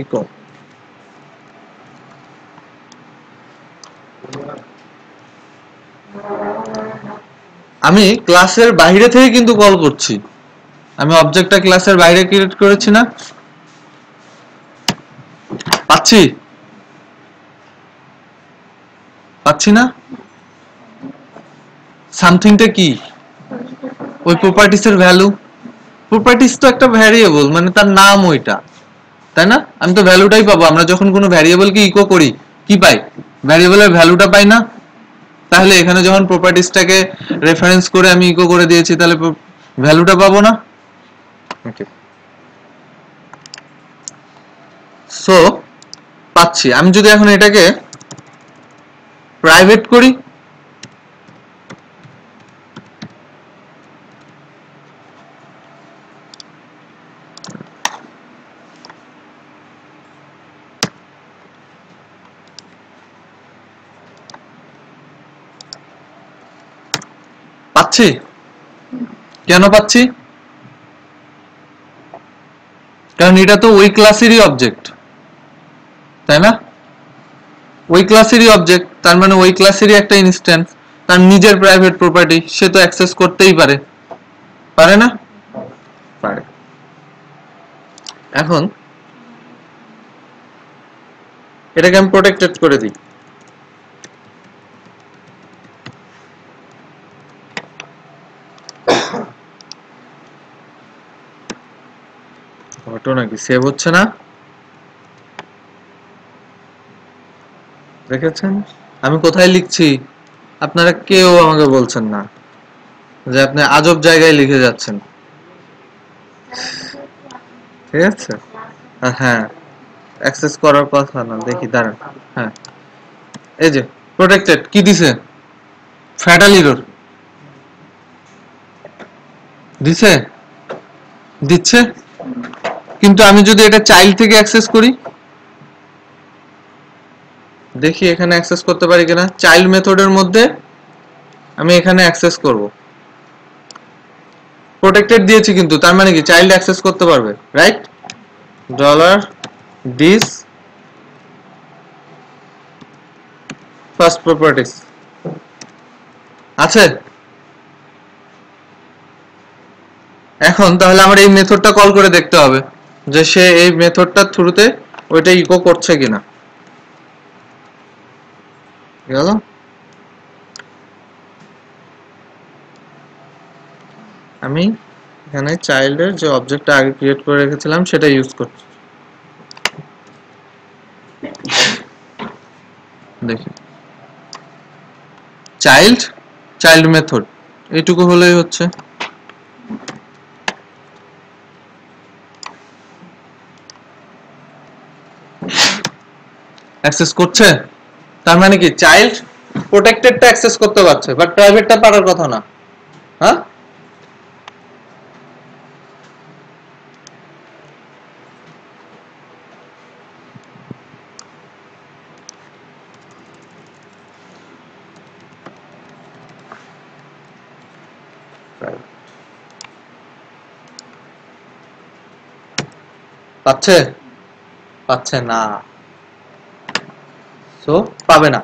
ইকো আমি ক্লাসের বাইরে থেকে কিন্তু কল করছি, আমি অবজেক্টটা ক্লাসের বাইরে ক্রিয়েট করেছি না? পাচ্ছি? পাচ্ছি না? সামথিংটা কি? ওই প্রপার্টিসের ভ্যালু। প্রপার্টিস তো একটা ভ্যারিয়েবল, মানে তার নাম ওইটা, তাই না? আমি তো ভ্যালুটাই পাবো। আমরা যখন কোনো ভ্যারিয়েবলকে ইকো করি কি পাই? ভ্যারিয়েবলের ভ্যালুটা পাই না? তাহলে এখানে যখন প্রপার্টিসটাকে রেফারেন্স করে আমি ইকো করে দিয়েছি, তাহলে ভ্যালুটা পাবো না? ওকে, সো পাচ্ছি। আমি যদি এখন এটাকে প্রাইভেট করি, পাচ্ছি? কেন পাচ্ছি? কারণ এটা তো ওই ক্লাসেরই অবজেক্ট। তাই না? ওই ক্লাসেরই অবজেক্ট, তার মানে ওই ক্লাসেরই একটা ইনস্ট্যান্স, তার নিজের প্রাইভেট প্রপার্টি, সে তো অ্যাক্সেস করতেই পারে, পারে না? পারে। এখন এটাকে আমি প্রোটেক্টেড করে দিই। ঘটনা কি সেভ হচ্ছে না? দেখেছেন আমি কোথায় লিখছি? আপনারা কেউ আমাকে বলছেন না যে আপনি আজব জায়গায় লিখে যাচ্ছেন। ঠিক আছে, হ্যাঁ অ্যাক্সেস করার কথা না, দেখি দাঁড়ান। হ্যাঁ, এই যে প্রোটেক্টেড কি দিছে, ফ্যাটাল এরর দিছে, দিচ্ছে। কিন্তু আমি যদি এটা চাইল্ড থেকে অ্যাক্সেস করি, দেখি এখানে অ্যাক্সেস করতে পারি কিনা। চাইল্ড মেথডের মধ্যে আমি এখানে অ্যাক্সেস করব, প্রোটেক্টেড দিয়েছি কিন্তু, তার মানে কি চাইল্ড অ্যাক্সেস করতে পারবে, right? Dollar this first properties আছে। এখন তাহলে আমার এই মেথডটা কল করে দেখতে হবে যে সে এই মেথডটার থ্রুতে ওইটা ইকো করছে কিনা। গেল? আমি এখানে চাইল্ডের যে অবজেক্টটা আগে ক্রিয়েট করে রেখেছিলাম সেটা ইউজ করছি। দেখি চাইল্ড, চাইল্ড মেথড এইটুকু হলেই হচ্ছে। অ্যাক্সেস করছে, তার মানে কি চাইল্ড প্রোটেক্টেডটা অ্যাক্সেস করতে পারছে, বাট প্রাইভেটটা পারার কথা না। হ্যাঁ, পাচ্ছে, পাচ্ছে না, সো পাবে না।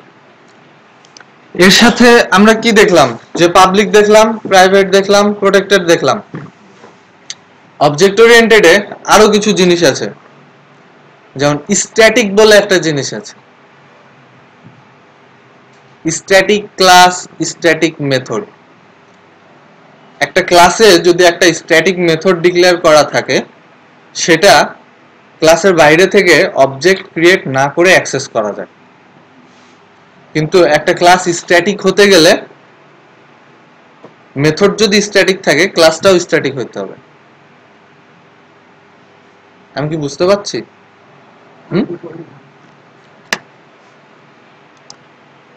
এর সাথে আমরা কি দেখলাম, যে পাবলিক দেখলাম, প্রাইভেট দেখলাম, প্রোটেক্টেড দেখলাম। অবজেক্ট ওরিয়েন্টেডে আরো কিছু জিনিস আছে, যেমন স্ট্যাটিক বলে একটা জিনিস আছে। Static class, static method. একটা ক্লাসে যদি একটা স্ট্যাটিক মেথড ডিক্লেয়ার করা থাকে, সেটা ক্লাসের বাইরে থেকে অবজেক্ট ক্রিয়েট না করে অ্যাক্সেস করা যায়। কিন্তু একটা ক্লাস স্ট্যাটিক হতে গেলে মেথড যদি স্ট্যাটিক থাকে, ক্লাসটাও স্ট্যাটিক হতে হবে। আমি কি বুঝতে পারছি?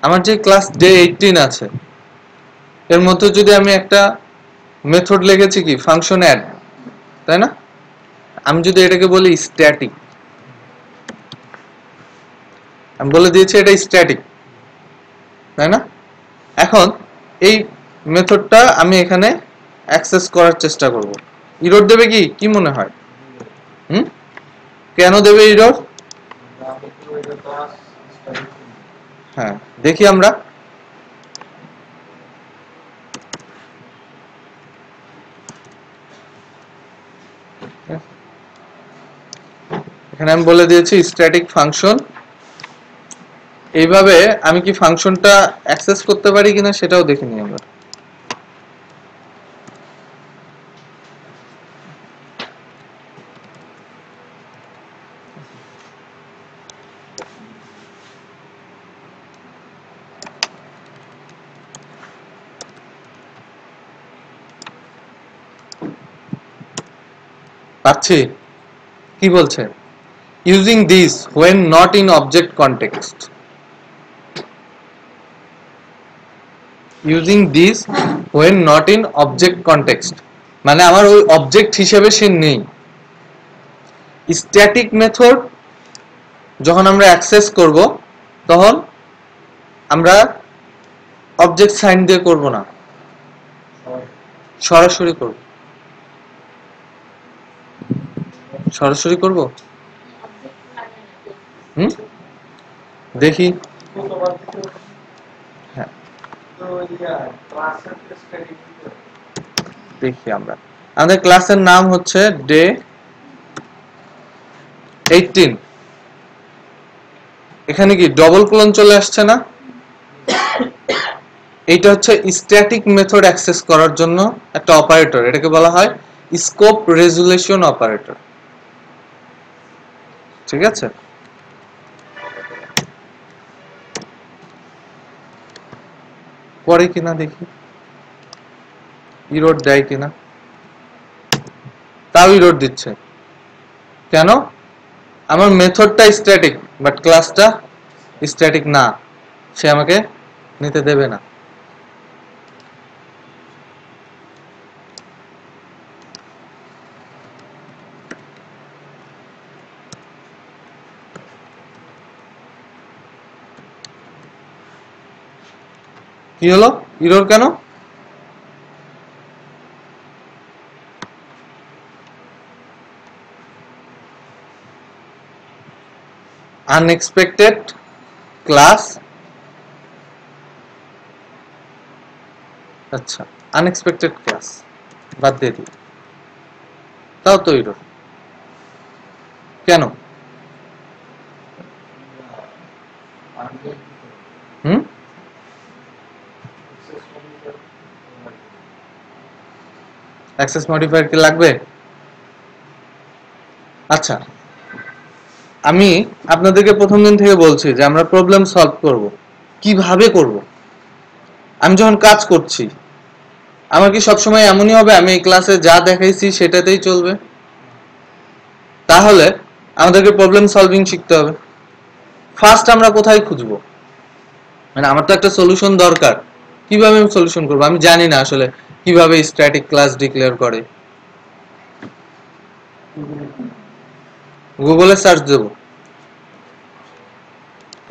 আমার যে ক্লাস ডে 18 আছে, এর মধ্যে যদি আমি একটা মেথড লিখেছি কি ফাংশন অ্যাড, তাই না? আমি যদি এটাকে বলি স্ট্যাটিক, আমি বলে দিয়েছি এটা স্ট্যাটিক, তাই না? এখন এই মেথডটা আমি এখানে অ্যাক্সেস করার চেষ্টা করব, এরর দেবে কি, কি মনে হয়? কেন দেবে এরর? হ্যাঁ, দেখি আমরা। এখানে আমি বলে দিয়েছি স্ট্যাটিক ফাংশন। এইভাবে আমি কি ফাংশনটা অ্যাক্সেস করতে পারি কিনা সেটাও দেখে নিই আমরা। পাচ্ছি, কি বলছে? Using this when not in object context. Using this when not in object context মানে আমার ওই অবজেক্ট হিসেবে সে নেই। স্ট্যাটিক মেথড যখন আমরা অ্যাক্সেস করব, তখন আমরা অবজেক্ট সাইন দিয়ে করব না, সরাসরি করব। সরাসরি করব। হুম, দেখি। কতবার থেকে হ্যাঁ তো ক্লাসের স্টাডি দেখি আমরা, আমাদের ক্লাসের নাম হচ্ছে ডে 18। এখানে কি ডবল কোলন চলে আসছে না? এইটা হচ্ছে স্ট্যাটিক মেথড অ্যাক্সেস করার জন্য একটা অপারেটর, এটাকে বলা হয় স্কোপ রেজুলেশন অপারেটর। ঠিক আছে, পরে কিনা দেখি ইরোড দেয় কিনা। তাও ইরোড দিচ্ছে কেন? আমার মেথডটা স্ট্যাটিক বাট ক্লাসটা স্ট্যাটিক না, সে আমাকে নিতে দেবে না। কি হলো, ইরোর কেন? আনএক্সপেক্টেড ক্লাস, আচ্ছা আনএক্সপেক্টেড ক্লাস বাদ দিয়ে দিই, তাও তো ইরোর কেন? হুম, অ্যাক্সেস মডিফায়ার কি লাগবে? আচ্ছা, আমি আপনাদেরকে প্রথম দিন থেকে বলছি যে আমরা প্রবলেম সলভ করব, কিভাবে করব। আমি যখন কাজ করছি আমার কি সবসময় এমনই হবে আমি এই ক্লাসে যা দেখাইছি সেটাতেই চলবে? তাহলে আমাদেরকে প্রবলেম সলভিং শিখতে হবে। ফার্স্ট আমরা কোথায় খুঁজবো? মানে আমার তো একটা সলিউশন দরকার, কিভাবে আমি সলিউশন করব? আমি জানি না আসলে কিভাবে স্ট্যাটিক ক্লাস ডিক্লেয়ার করে। গুগলে সার্চ দেব,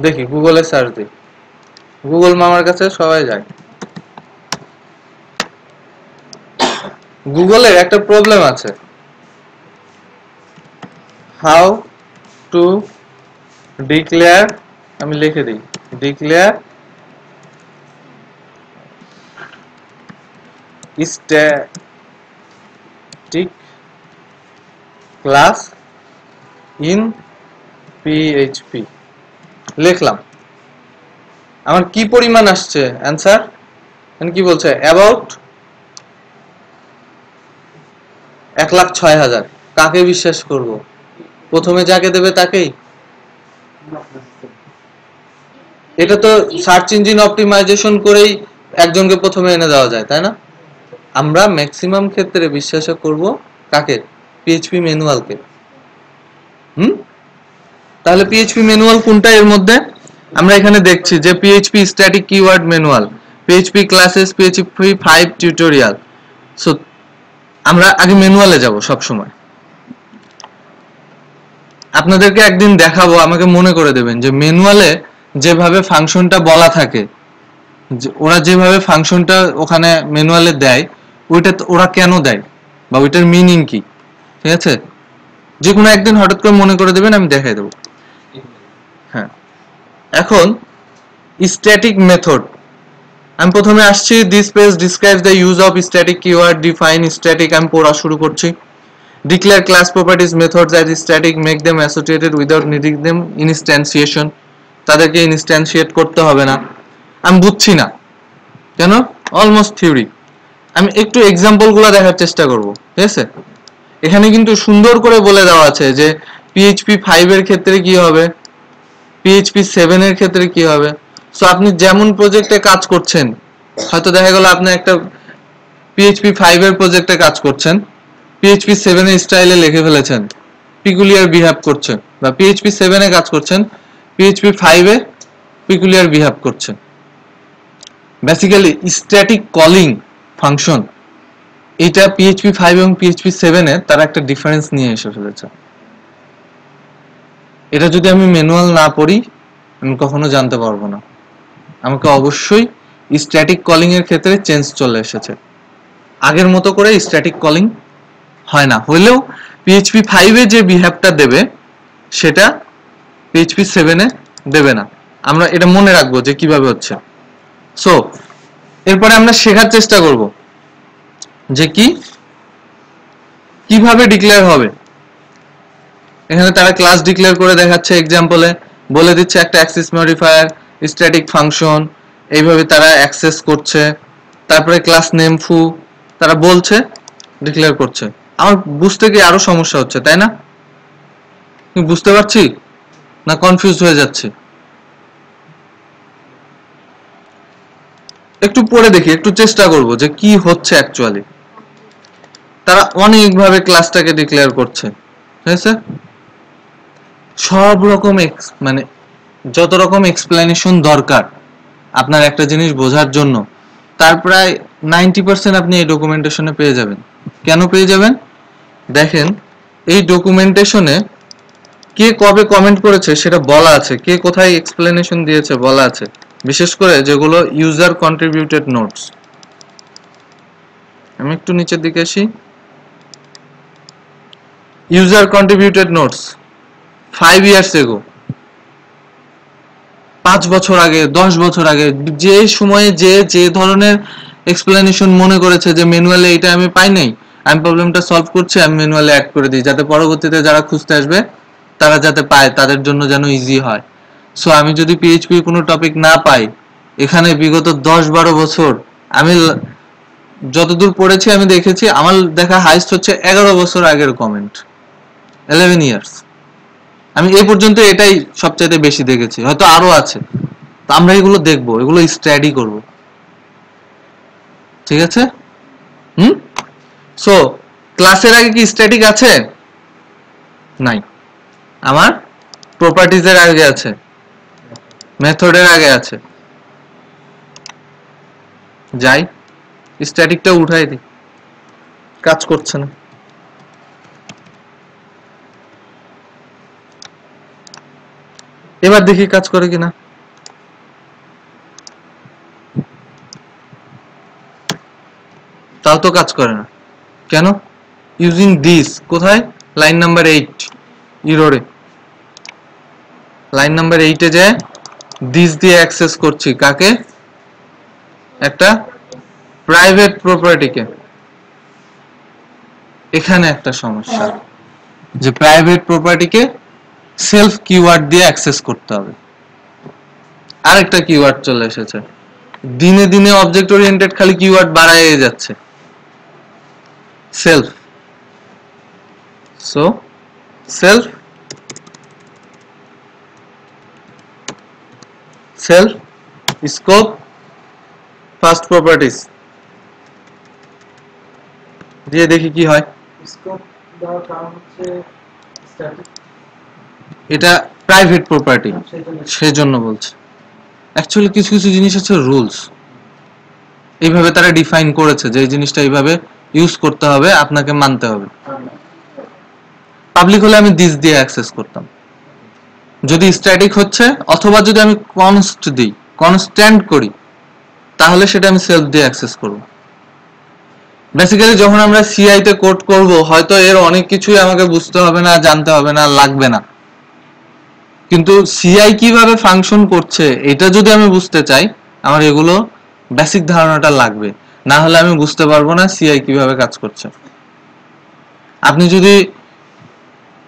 দেখি গুগলে সার্চ দিই, গুগল মামার কাছে সবাই যায়। গুগলের একটা প্রবলেম আছে, হাউ টু ডিক্লেয়ার, আমি লিখে দিই declare static class in PHP. লিখলাম, আমার কি পরিমাণ আসছে অ্যান্সার? কি বলছে? অ্যাবাউট 1,06,000। কাকে বিশ্বাস করব? প্রথমে যাকে দেবে তাকেই? এটা তো সার্চ ইঞ্জিন অপটিমাইজেশন করেই একজনকে প্রথমে এনে দেওয়া যায়, তাই না? আমরা ম্যাক্সিমাম ক্ষেত্রে বিশ্বাস করব কাকে? পিএইচপি ম্যানুয়ালকে। তাহলে পিএইচপি ম্যানুয়াল কোনটা এর মধ্যে? আমরা এখানে দেখছি যে PHP static keyword manual, PHP classes, PHP 5 tutorial. So আমরা আগে ম্যানুয়ালে যাব সব সময়। আপনাদেরকে একদিন দেখাবো, আমাকে মনে করে দেবেন যে ম্যানুয়ালে যেভাবে ফাংশনটা বলা থাকে, ওরা যেভাবে ফাংশনটা ওখানে ম্যানুয়ালে দেয়, ওইটা ওরা কেন দেয় বা ওইটার মিনিং কি। ঠিক আছে, যে কোনো একদিন হঠাৎ করে মনে করে দেবেন, আমি দেখাই দেবো। হ্যাঁ, এখন স্ট্যাটিক মেথড, আমি প্রথমে আসছি this page describes the use of static keyword, define static, আমি পড়া শুরু করছি। Declare class properties, methods as static, make them associated without needing them instantiation, তাদেরকে ইনস্ট্যান্সিয়েট করতে হবে না। আমি বুঝছি না কেন, অলমোস্ট থিওরি। আমি একটু এক্সাম্পল গুলো দেখার চেষ্টা করব। ঠিক আছে, এখানে কিন্তু সুন্দর করে বলে দেওয়া আছে যে পিএইচপি 5 এর ক্ষেত্রে কি হবে, পিএইচপি 7 এর ক্ষেত্রে কি হবে। সো আপনি যেমন প্রজেক্টে কাজ করছেন, হয়তো দেখা গেল আপনি একটা পিএইচপি 5 এর প্রজেক্টে কাজ করছেন, পিএইচপি 7 এর স্টাইলে লিখে ফেলেছেন, পিকুলিয়ার বিহেভ করছে, বা পিএইচপি 7 এ কাজ করছেন, পিএইচপি 5 এ পিকুলিয়ার বিহেভ করছে। বেসিক্যালি স্ট্যাটিক কলিং ফাংশন, এটা পিএইচপি 5 এবং পিএইচপি 7 এ তারা একটা ডিফারেন্স নিয়ে এসে ফেলেছে। এটা যদি আমি ম্যানুয়াল না পড়ি আমি কখনো জানতে পারবো না। আমাকে অবশ্যই স্ট্যাটিক কলিং এর ক্ষেত্রে চেঞ্জ চলে এসেছে, আগের মতো করে স্ট্যাটিক কলিং হয় না, হলেও পিএইচপি 5 এ যে বিহেভটা দেবে সেটা পিএইচপি 7 এ দেবে না। আমরা এটা মনে রাখবো যে কিভাবে হচ্ছে। সো এরপরে আমরা শেখার চেষ্টা করব যে কিভাবে ডিক্লেয়ার হবে। এখানে তারা ক্লাস ডিক্লেয়ার করে দেখাচ্ছে, এক্সাম্পলে বলে দিচ্ছে একটা অ্যাক্সেস মডিফায়ার, স্ট্যাটিক ফাংশন, এইভাবে তারা অ্যাক্সেস করছে। তারপরে ক্লাস নেম ফু তারা বলছে, ডিক্লেয়ার করছে। আমার বুঝতে গিয়ে আরো সমস্যা হচ্ছে, তাই না? বুঝতে পারছি না কনফিউজ হয়ে যাচ্ছে? একটু পড়ে দেখি, একটু চেষ্টা করব যে কি হচ্ছে অ্যাকচুয়ালি। তারা অনেকভাবে ক্লাসটাকে ডিক্লেয়ার করছে, ঠিক আছে? সব রকম মানে যত রকম এক্সপ্লেনেশন দরকার আপনার একটা জিনিস বোঝার জন্য, তার প্রায় 90% আপনি এই ডকুমেন্টেশনে পেয়ে যাবেন। কেন পেয়ে যাবেন? দেখেন, এই ডকুমেন্টেশনে কে কবে কমেন্ট করেছে সেটা বলা আছে, কে কোথায় এক্সপ্লেনেশন দিয়েছে বলা আছে, বিশেষ করে যেগুলো ইউজার কন্ট্রিবিউটেড নোটস। আমি একটু নিচের দিকে আসি। User contributed notes 5 years ago, 5 বছর আগে, 10 বছর আগে, যে সময়ে যে ধরনের এক্সপ্লেনেশন মনে করেছে যে ম্যানুয়ালে এটা আমি পাই নাই, আমি প্রবলেমটা সলভ করছি, আমি ম্যানুয়ালে অ্যাড করে দিই যাতে পরবর্তীতে যারা খুঁজতে আসবে তারা যাতে পায়, তাদের জন্য যেন ইজি হয়। সো আমি যদি পিএইচপি কোনো টপিক না পাই, এখানে বিগত 10-12 বছর আমি যতদূর পড়েছি আমি দেখেছি, আমার দেখা হাইস্ট হচ্ছে 11 বছর আগের কমেন্ট, 11 ইয়ার্স। আমি এই পর্যন্ত এটাই সবচাইতে বেশি দেখেছি, হয়তো আরো আছে। তো আমরা এগুলো দেখবো, এগুলো স্টাডি করব, ঠিক আছে? সো ক্লাসের আগে কি স্ট্যাটিক আছে? নাই। আমার প্রপার্টিজের আগে আছে, মেথডের আগে আছে। যাই স্ট্যাটিকটা উঠাই দিই, কাজ করছে না। এবার দেখি কাজ করে কিনা। তাও তো কাজ করে না কেন? ইউজিং দিস কোথায়? লাইন নাম্বার 8 ইরোরে, লাইন নাম্বার 8 এ যায় দিস দিয়ে অ্যাক্সেস করছি কাকে? একটা প্রাইভেট প্রপার্টিকে। এখানে একটা সমস্যা যে প্রাইভেট প্রপার্টিকে সেলফ কিওয়ার্ড দিয়ে অ্যাক্সেস করতে হবে। আরেকটা কিওয়ার্ড চলে এসেছে, দিনে দিনে অবজেক্ট ওরিয়েন্টেড খালি কিওয়ার্ড বাড়ায় যাচ্ছে, self. So self scope first properties দিয়ে দেখি কি হয়। স্কোপ দেওয়ার কারণ হচ্ছে স্ট্যাটিক, এটা প্রাইভেট প্রপার্টি, সেজন্য বলছে। অ্যাকচুয়ালি কিছু কিছু জিনিস আছে রুলস, এইভাবে তারা ডিফাইন করেছে যে এই জিনিসটা এইভাবে ইউজ করতে হবে, আপনাকে মানতে হবে। পাবলিক হলে আমি দিস দিয়ে অ্যাক্সেস করতাম, যদি স্ট্যাটিক হচ্ছে অথবা যদি আমি কনস্ট দিই, কনস্ট্যান্ট করি, তাহলে সেটা আমি সেলফ দিয়ে অ্যাক্সেস করব। বেসিক্যালি যখন আমরা সিআই তে কোড করব, হয়তো এর অনেক কিছুই আমাকে বুঝতে হবে না, জানতে হবে না, লাগবে না, কিন্তু সিআই কিভাবে ফাংশন করছে এটা যদি আমি বুঝতে চাই, আমার এগুলো বেসিক ধারণাটা লাগবে, না হলে আমি বুঝতে পারবো না সিআই কিভাবে কাজ করছে। আপনি যদি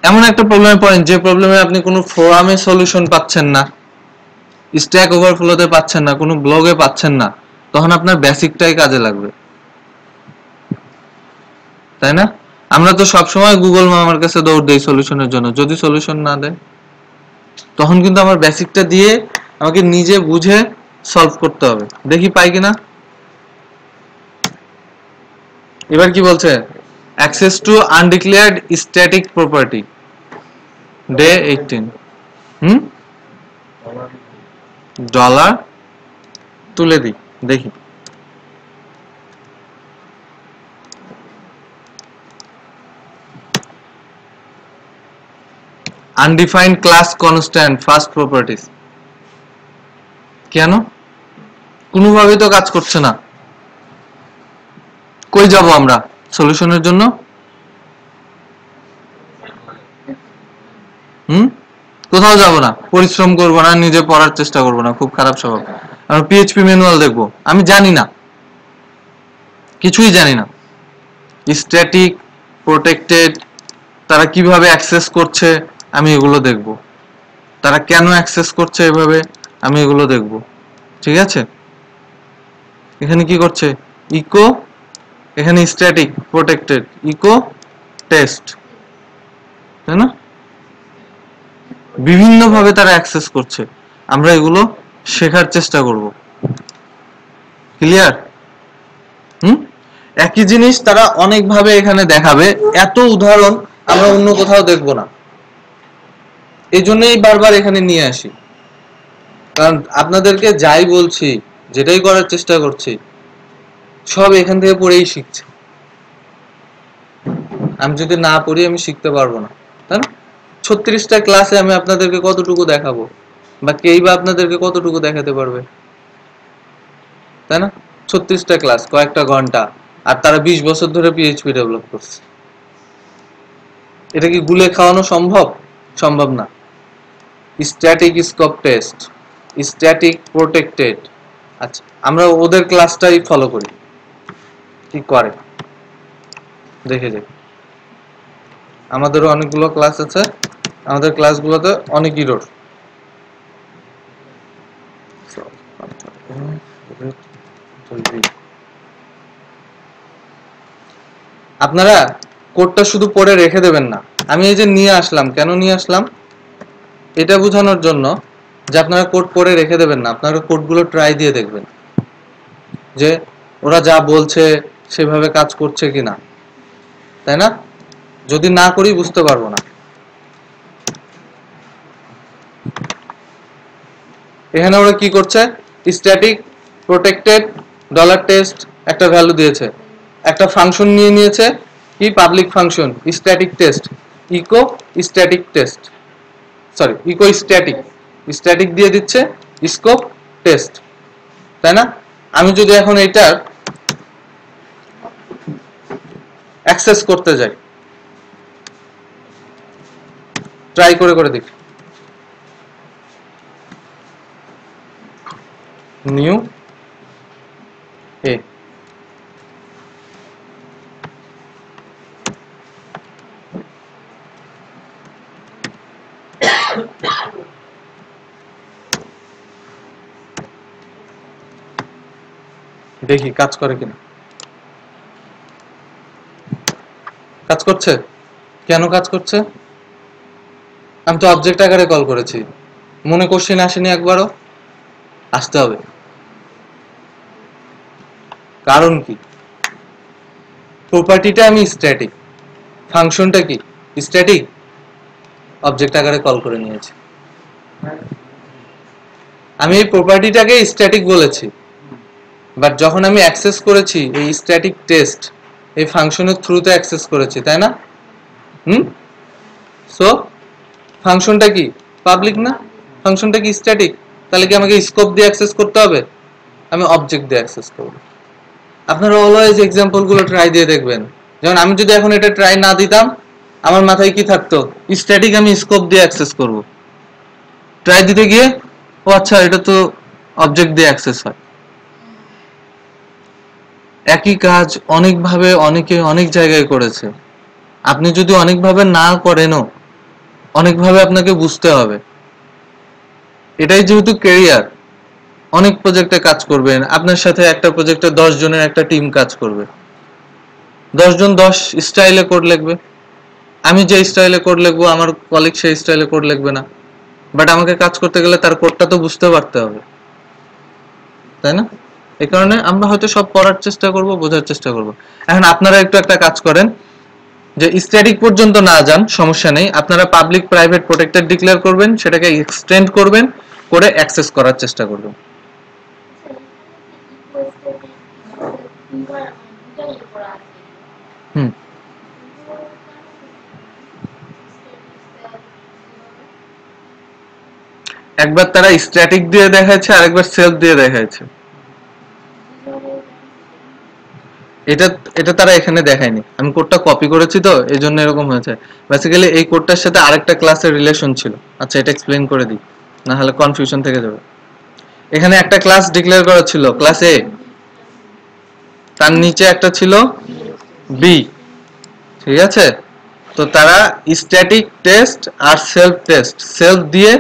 এমন একটা প্রবলেমে পড়েন যে প্রবলেমে আপনি কোনো ফোরামে সলিউশন পাচ্ছেন না, স্ট্যাক ওভারফ্লোতে পাচ্ছেন না, কোনো ব্লগে পাচ্ছেন না, তখন আপনার বেসিকটাই কাজে লাগবে, তাই না? আমরা তো সবসময় গুগল মামার কাছে দৌড় দেই সলিউশনের জন্য, যদি সলিউশন না দেয় তখন কিন্তু আমার বেসিকটা দিয়ে আমাকে নিজে বুঝে সলভ করতে হবে, দেখি পাই কিনা। এবার কি বলছে? Access to undeclared static property ডে 18 ডলার তুলে দিই, দেখি। Undefined class constant first properties, কেন? কোনোভাবেই তো কাজ করছে না। কই যাব আমরা সলিউশনের জন্য? কোথাও যাব না, পরিশ্রম করব না, নিজে পড়ার চেষ্টা করব না, খুব খারাপ স্বভাব। আমি পিএইচপি ম্যানুয়াল দেখব, আমি জানি না, কিছুই জানি না। স্ট্যাটিক, প্রোটেক্টেড, তারা কিভাবে অ্যাক্সেস করছে আমি এগুলো দেখব, তারা কেন অ্যাক্সেস করছে এভাবে আমি এগুলো দেখব। ঠিক আছে, এখানে কি করছে ইকো, এখানে স্ট্যাটিক, প্রোটেক্টেড, ইকো, টেস্ট, তাই না? বিভিন্ন ভাবে তারা অ্যাক্সেস করছে, আমরা এগুলো শেখার চেষ্টা করব। ক্লিয়ার? একই জিনিস তারা অনেক ভাবে এখানে দেখাবে, এত উদাহরণ আমরা অন্য কোথাও দেখব না, এই জন্যই বারবার এখানে নিয়ে আসি। কারণ আপনাদেরকে যাই বলছি, যেটাই করার চেষ্টা করছি, সব এখান থেকে পড়েই শিখছে। আমি যদি না পড়ি আমি শিখতে পারবো না, তাই না? 36টা ক্লাসে আমি আপনাদেরকে কতটুকু দেখাবো, বা কেই বা আপনাদেরকে কতটুকু দেখাতে পারবে, তাই না? 36টা ক্লাস, কয়েকটা ঘন্টা, আর তারা 20 বছর ধরে পিএইচপি ডেভেলপ করছে। এটা কি গুলে খাওয়ানো সম্ভব? সম্ভব না। Static scope test, static protected. আচ্ছা, আমরা ওদের ক্লাসটাই ফলো করি, কি করে দেখে যাই। আমাদেরও অনেকগুলো ক্লাস আছে, আমাদের ক্লাসগুলোতে অনেক ইরর। আপনারা কোডটা শুধু পড়ে রেখে দেবেন না। আমি এই যে নিয়ে আসলাম, কেন নিয়ে আসলাম এটা বোঝানোর জন্য যে আপনারা কোড পড়ে রেখে দেবেন না, আপনারা কোডগুলো ট্রাই দিয়ে দেখবেন যে ওরা যা বলছে সেভাবে কাজ করছে কিনা, তাই না? যদি না করি বুঝতে পারবো না। এখানে ওরা কি করছে, স্ট্যাটিক, প্রোটেক্টেড, ডলার টেস্ট একটা ভ্যালু দিয়েছে, একটা ফাংশন নিয়ে নিয়েছে, কি public function static test, echo static test, sorry echo static, static দিয়ে দিচ্ছে, স্কোপ টেস্ট, তাই না? আমি যদি এখন এটার অ্যাক্সেস করতে যাই, ট্রাই করে করে দেখি, নিউ এ, দেখি কাজ করে কিনা। কাজ করছে। কেন কাজ করছে? আমি তো অবজেক্ট আকারে কল করেছি, মনে কোশ্চেন আসেনি একবারও, আসতে হবে। কারণ কি, প্রপার্টিটা আমি স্ট্যাটিক, ফাংশনটা কি স্ট্যাটিক, অবজেক্ট আকারে কল করে নিয়েছি। আমি এই প্রপার্টিটাকে স্ট্যাটিক বলেছি, বাট যখন আমি অ্যাক্সেস করেছি এই স্ট্যাটিক টেস্ট, এই ফাংশনের থ্রুতে অ্যাক্সেস করেছি, তাই না? সো ফাংশনটা কি পাবলিক না, ফাংশনটা কি স্ট্যাটিক, তাহলে কি আমাকে স্কোপ দিয়ে অ্যাক্সেস করতে হবে? আমি অবজেক্ট দিয়ে অ্যাক্সেস করব। আপনারা অলওয়েজ এক্সাম্পল গুলো ট্রাই দিয়ে দেখবেন। যেমন আমি যদি এখন এটা ট্রাই না দিতাম, আমার মাথায় কি থাকতো, স্ট্যাটিক আমি স্কোপ দিয়ে অ্যাক্সেস করব। ট্রাই দিতে গিয়ে ও আচ্ছা এটা তো অবজেক্ট দিয়ে অ্যাক্সেস হয়। একই কাজ অনেকভাবে অনেকে অনেক জায়গায় করেছে, আপনি যদি অনেকভাবে না করেনও অনেকভাবে আপনাকে বুঝতে হবে। এটাই যেহেতু ক্যারিয়ার, অনেক প্রজেক্টে কাজ করবেন, আপনার সাথে একটা প্রজেক্টে 10 জনের একটা টিম কাজ করবে, 10 জন 10 স্টাইলে কোড লিখবে। আমি যে স্টাইলে কোড লিখবো আমার কলিগ সেই স্টাইলে কোড লিখবে না, বাট আমাকে কাজ করতে গেলে তার কোডটা তো বুঝতে পারতে হবে, তাই না? এই কারণে আমরা হয়তো সব পড়ার চেষ্টা করব, বোঝার চেষ্টা করব। এখন আপনারা একটু একটা কাজ করেন, যে স্ট্যাটিক পর্যন্ত না যান, সমস্যা নেই, আপনারা পাবলিক প্রাইভেট প্রোটেক্টেড ডিক্লেয়ার করবেন, সেটাকে এক্সটেন্ড করবেন, করে অ্যাক্সেস করার চেষ্টা করবেন। হুম, একবার তারা স্ট্যাটিক দিয়ে দেখাচ্ছে, আরেকবার সেলফ দিয়ে দেখাচ্ছে। এটা এটা তারা এখানে দেখায়নি, আমি কোডটা কপি করেছি তো এই জন্য এরকম হয়েছে। বেসিক্যালি এই কোডটার সাথে আরেকটা ক্লাসের রিলেশন ছিল। আচ্ছা এটা এক্সপ্লেইন করে দিই, না হলে কনফিউশন থেকে যাবে। এখানে একটা ক্লাস ডিক্লেয়ার করা ছিল, ক্লাস এ, তার নিচে একটা ছিল বি, ঠিক আছে? তো তারা স্ট্যাটিক টেস্ট আর সেলফ টেস্ট, সেলফ দিয়ে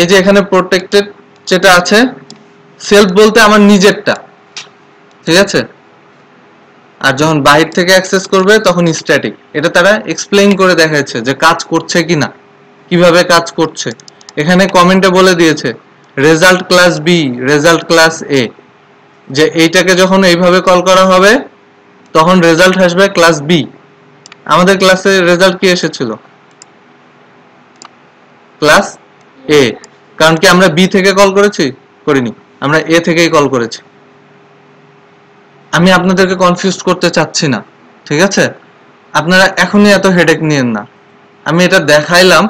এই যে এখানে প্রোটেক্টেড যেটা আছে, সেলফ বলতে আমার নিজেরটা, ঠিক আছে? আর যখন বাহির থেকে অ্যাক্সেস করবে তখন স্ট্যাটিক। এটা তারা এক্সপ্লেইন করে দেখাচ্ছে যে কাজ করছে কিনা, কিভাবে কাজ করছে। এখানে কমেন্টে বলে দিয়েছে result class B, result class A, যে এইটাকে যখন এইভাবে কল করা হবে তখন রেজাল্ট আসবে ক্লাস বি। আমাদের ক্লাসে রেজাল্ট কি এসেছিল? ক্লাস এ। কারণ কি আমরা বি থেকে কল করেছি? করিনি, আমরা এ থেকেই কল করেছি। আমি আপনাদেরকে কনফিউজ করতে চাচ্ছি না, ঠিক আছে? আপনারা এখনই এত হেডেক নিয়েন না। আমি এটা দেখাইলাম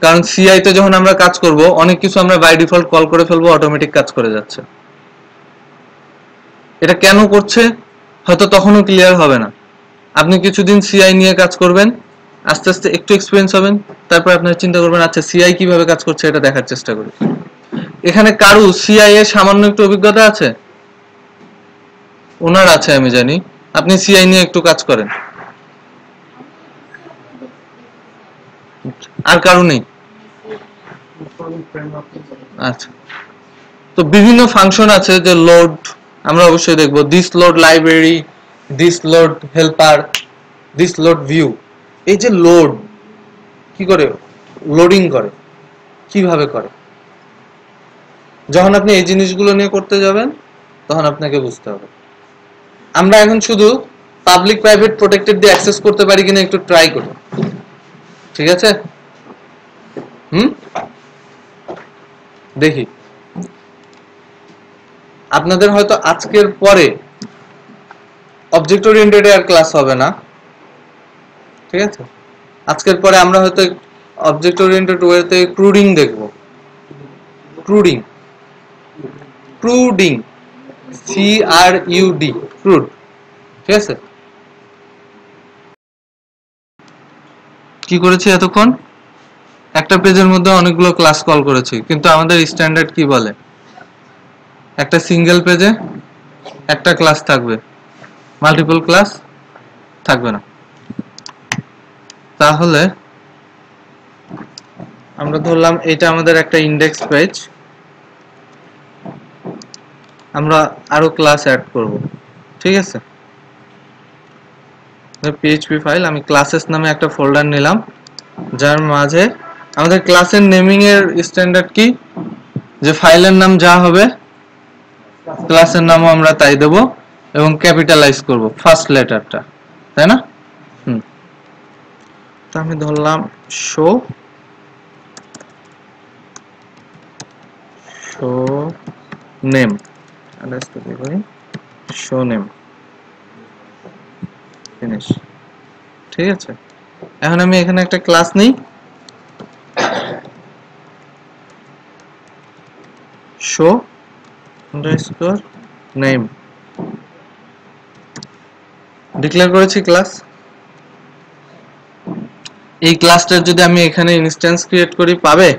কারণ সিআই তে যখন আমরা কাজ করব অনেক কিছু আমরা বাই ডিফল্ট কল করে ফেলবো, অটোমেটিক কাজ করে যাচ্ছে। এটা কেন করছে হয়তো তখনও ক্লিয়ার হবে না। আপনি কিছুদিন সিআই নিয়ে কাজ করবেন, আস্তে আস্তে একটু এক্সপিরিয়েন্স হবেন, তারপর আপনারা চিন্তা করবেন আচ্ছা সিআই কিভাবে কাজ করছে এটা দেখার চেষ্টা করি। এখানে কারু সিআই এর সামান্য একটু অভিজ্ঞতা আছে? ওনার আছে আমি জানি। আপনি সিআই নিয়ে একটু কাজ করেন। আর কারু নেই? আচ্ছা, তো বিভিন্ন ফাংশন আছে যে লোড, আমরা অবশ্যই দেখবো this load library, this load helper, this load view. এই যে লোড কি করে লোডিং করে, কিভাবে করে, যখন আপনি এই জিনিসগুলো নিয়ে করতে যাবেন তখন আপনাকে বুঝতে হবে। আমরা এখন শুধু পাবলিক প্রাইভেট প্রোটেক্টেড দিয়ে অ্যাক্সেস করতে পারি কিনা একটু ট্রাই করি, ঠিক আছে? দেখি। আপনাদের হয়তো আজকের পরে অবজেক্ট ওরিয়েন্টেড আর ক্লাস হবে না, ঠিক আছে? আজকের পরে আমরা হয়তো অবজেক্ট ওরিয়েন্টেড ওয়েতে ক্রুডিং দেখব। ক্রুডিং, ক্রুডিং, CRUD, ক্রুড, ঠিক আছে? কি করেছি এতক্ষণ? একটা পেজের মধ্যে অনেকগুলো ক্লাস কল করেছি, কিন্তু আমাদের স্ট্যান্ডার্ড কি বলে? একটা সিঙ্গেল পেজে একটা ক্লাস থাকবে, মাল্টিপল ক্লাস থাকবে না। তাহলে আমরা ধরলাম এটা আমাদের একটা ইন্ডেক্স পেজ, আমরা আরো ক্লাস অ্যাড করব, ঠিক আছে? PHP ফাইল, আমি ক্লাসেস নামে একটা ফোল্ডার নিলাম, যার মাঝে আমাদের ক্লাসের নেমিং এর স্ট্যান্ডার্ড কি, যে ফাইলের নাম যা হবে ক্লাসের নামও আমরা তাই দেব, এবং ক্যাপিটালাইজ করব ফার্স্ট লেটারটা, তাই না? তো আমি ধরলাম show name, show name, finish, ঠিক আছে? এখন আমি এখানে একটা ক্লাস নিই, শো আন্ডারস্কোর নেম, ডিক্লেয়ার করেছি ক্লাস। এই ক্লাসটার যদি আমি এখানে ইনস্ট্যান্স ক্রিয়েট করি পাবে?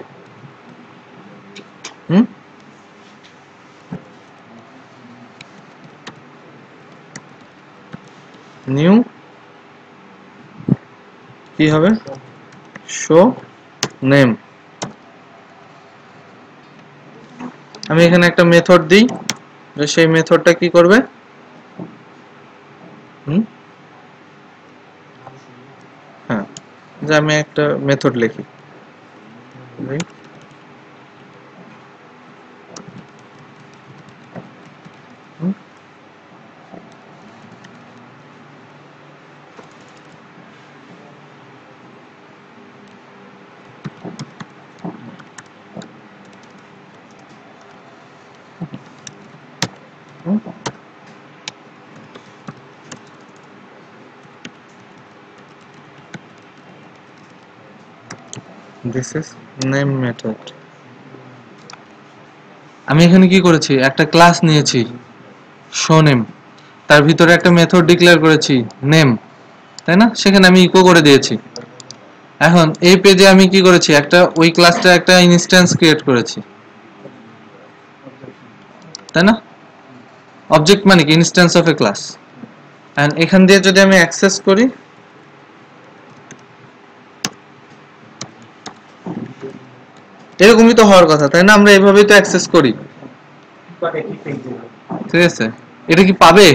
নিউ কি হবে? Show name. আমি এখানে একটা মেথড দিই, সেই মেথডটা কি করবে? হ্যাঁ, যে আমি একটা মেথড লিখি, this is name method। আমি এখানে কি করেছি? একটা ক্লাস নিয়েছি শো নেম, তার ভিতরে একটা মেথড ডিক্লেয়ার করেছি নেম, তাই না? সেখানে আমি ইকো করে দিয়েছি। এখন এই পেজে আমি কি করেছি, একটা ওই ক্লাসটা একটা ইনস্ট্যান্স ক্রিয়েট করেছি, তাই না? অবজেক্ট মানে কি? Instance of a class. And এখান দিয়ে যদি আমি অ্যাক্সেস করি, এরকমই তো হওয়ার কথা, তাই না? আমরা এভাবেই তো অ্যাক্সেস করি, ঠিক আছে? এটা কি পাবে?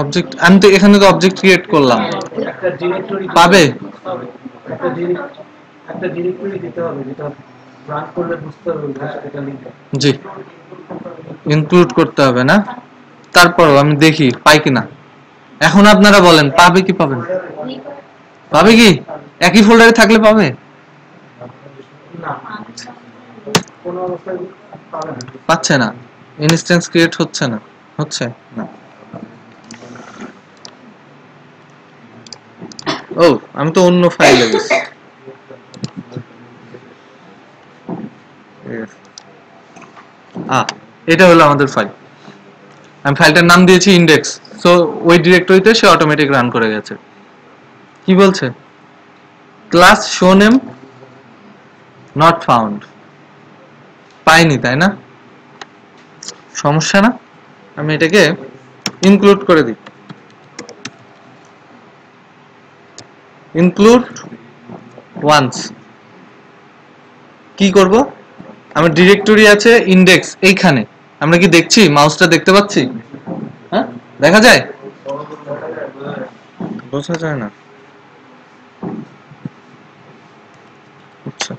অবজেক্ট, আমি তো এখানে তো অবজেক্ট ক্রিয়েট করলাম, পাবে? একটা ডিরেক্টরি দিতে হবে যেটা রান করলে বুঝতে হবে এটা লিঙ্ক। জি, ইনক্লুড করতে হবে না? তারপরও আমি দেখি পাই কিনা। এখন আপনারা বলেন পাবে কি পাবে না? পাবে কি? একই ফোল্ডারে থাকলে পাবে? না, কোনো অবস্থায় পাবে না। পাচ্ছে না, ইনস্ট্যান্স ক্রিয়েট হচ্ছে না, হচ্ছে না। ও, আমি তো অন্য ফাইলে গেছি। এটা হলো আমাদের ফাইল। আমি ফাইলটার নাম দিয়েছি ইন্ডেক্স। সো ওই ডিরেক্টরিতে সে অটোমেটিক রান করে গেছে। কি বলছে? Class show name not found. পাইনি, তাই না? সমস্যা না, আমি এটাকে ইনক্লুড করে দিই। Include once. কি করব? আমার ডিরেক্টরি আছে ইন্ডেক্স এইখানে। আমরা কি দেখছি? মাউসটা দেখতে পাচ্ছি? হ্যাঁ, দেখা যায়? বোঝা যায় না। আচ্ছা,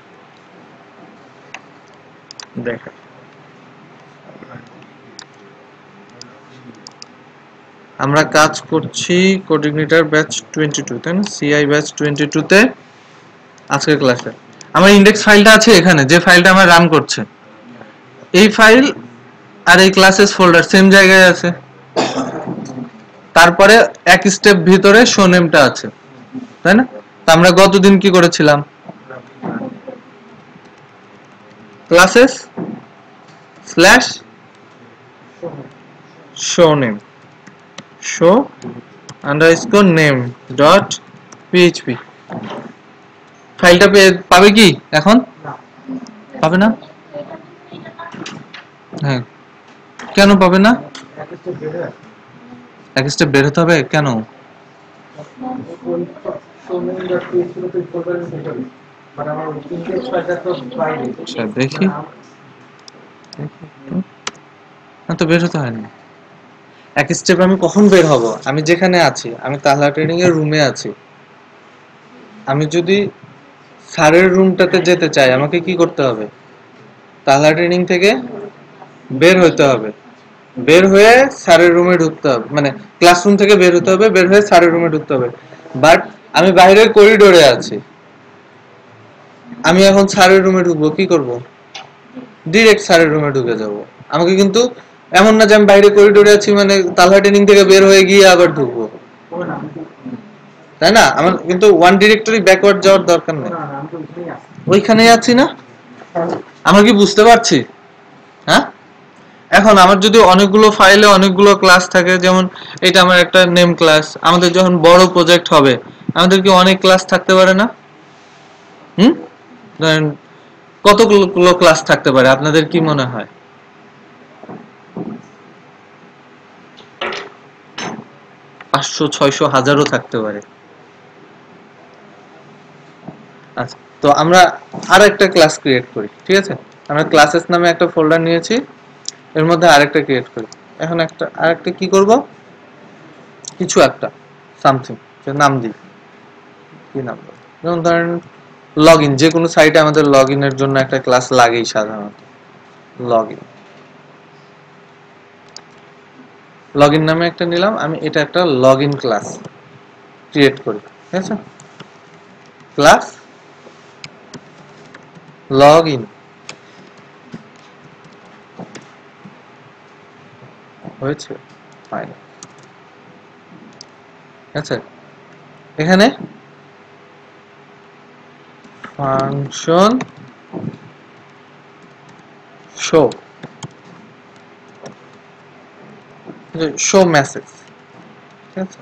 দেখা। আমরা কাজ করছি কোঅর্ডিনেটর ব্যাচ 22, তাই না? সিআই ব্যাচ 22 তে আজকের ক্লাসে। আমার ইন্ডেক্স ফাইলটা আছে এখানে, যে ফাইলটা আমার রান করছে। এই ফাইল আর এই ক্লাসেস ফোল্ডার সেম জায়গায় আছে। তারপরে এক স্টেপ ভিতরে শো নেমটা আছে, তাই না? তো আমরা গতদিন কি করেছিলাম? Classes slash show name, show underscore name dot PHP. ফাইলটা পাবে কি এখন? পাবে না? হ্যাঁ, কেন পাবে না? এক স্টেপ বের হতে হবে কেন? আচ্ছা, দেখি না তো বের হতে হয় না। এক স্টেপ আমি কখন বের হব? আমি যেখানে আছি, আমি তাহলা ট্রেনিং এর রুমে আছি। আমি যদি স্যারের রুমটাতে যেতে চাই, আমাকে কি করতে হবে? তাহলা ট্রেনিং থেকে বের হতে হবে, বের হয়ে স্যারের রুমে ঢুকতে হবে, মানে ক্লাসরুম থেকে বের হতে হবে, বের হয়ে স্যারের রুমে ঢুকতে হবে। বাট আমি বাইরের করিডোরে আছি, আমি এখন স্যারের রুমে ঢুকবো, কি করব? ডিরেক্ট স্যারের রুমে ঢুকে যাব। আমাকে কিন্তু এমন না যে আমি বাইরে করিডোরে আছি মানে তালহা ট্রেনিং থেকে বের হয়ে গিয়ে আবার ঢুকবো, তাই না? আমার কিন্তু ওয়ান ডিরেক্টরি ব্যাকওয়ার্ড যাওয়ার দরকার নেই, ওইখানেই আছি না? আমরা কি বুঝতে পারছি? হ্যাঁ, এখন আমার যদি অনেকগুলো ফাইলে অনেকগুলো ক্লাস থাকে, যেমন এটা আমার একটা নেম ক্লাস, আমাদের যখন বড় প্রজেক্ট হবে আমাদের কি অনেক ক্লাস থাকতে পারে না? ধরেন কতগুলো ক্লাস থাকতে পারে আপনাদের কি মনে হয়? 500, 600, 1000ও থাকতে পারে। আচ্ছা, তো আমরা আর একটা ক্লাস ক্রিয়েট করি, ঠিক আছে? আমরা ক্লাসেস নামে একটা ফোল্ডার নিয়েছি, এর মধ্যে আরেকটা ক্রিয়েট করি। এখন আরেকটা কি করব? কিছু একটা সামথিং নাম দিই। কি নাম দেব? যেমন ধরেন লগইন। যে কোনো সাইটে আমাদের লগইনের জন্য একটা ক্লাস লাগেই সাধারণত, লগইন। লগইন নামে একটা নিলাম আমি, এটা একটা লগইন ক্লাস ক্রিয়েট করি, ঠিক আছে? ক্লাস লগইন হয়েছে, ফাইন, আচ্ছা। এখানে ফাংশন শো শো মেসেজ, ঠিক আছে?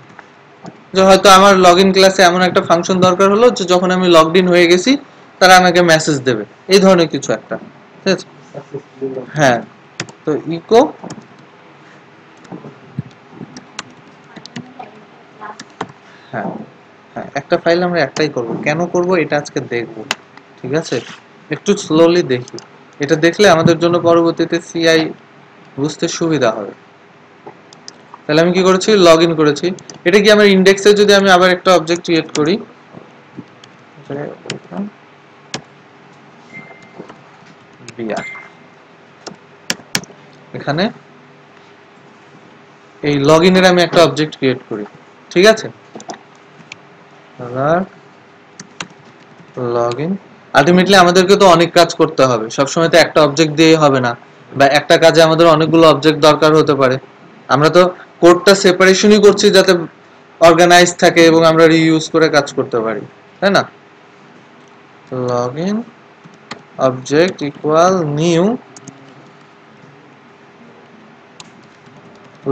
যে হয়তো আমার লগইন ক্লাসে এমন একটা ফাংশন দরকার হলো যে যখন আমি লগড ইন হয়ে গেছি তারা আমাকে মেসেজ দেবে, এই ধরনের কিছু একটা, ঠিক আছে? হ্যাঁ, তো ইকো হ্যাঁ হ্যাঁ একটা ফাইল আমরা একটাই করব, কেন করব এটা আজকে দেখব, ঠিক আছে? একটু স্লোলি দেখি, এটা দেখলে আমাদের জন্য পরবর্তীতে সিআই বুঝতে সুবিধা হবে। তাহলে আমি কি করেছি, লগ ইন করেছি। এটা কি আমার ইন্ডেক্সে যদি আমি আবার একটা অবজেক্ট ক্রিয়েট করি, বিআর, এখানে এই লগ ইনের আমি একটা অবজেক্ট ক্রিয়েট করি, ঠিক আছে? লগ ইন, আলটিমেটলি আমাদেরকে তো অনেক কাজ করতে হবে, সবসময় তো একটা অবজেক্ট দিয়ে হবে না, বা একটা কাজে আমাদের অনেকগুলো অবজেক্ট দরকার হতে পারে। আমরা তো কোডটা সেপারেশনই করছি যাতে অর্গানাইজ থাকে এবং আমরা রিইউজ করে কাজ করতে পারি, তাই না? Log in object equal new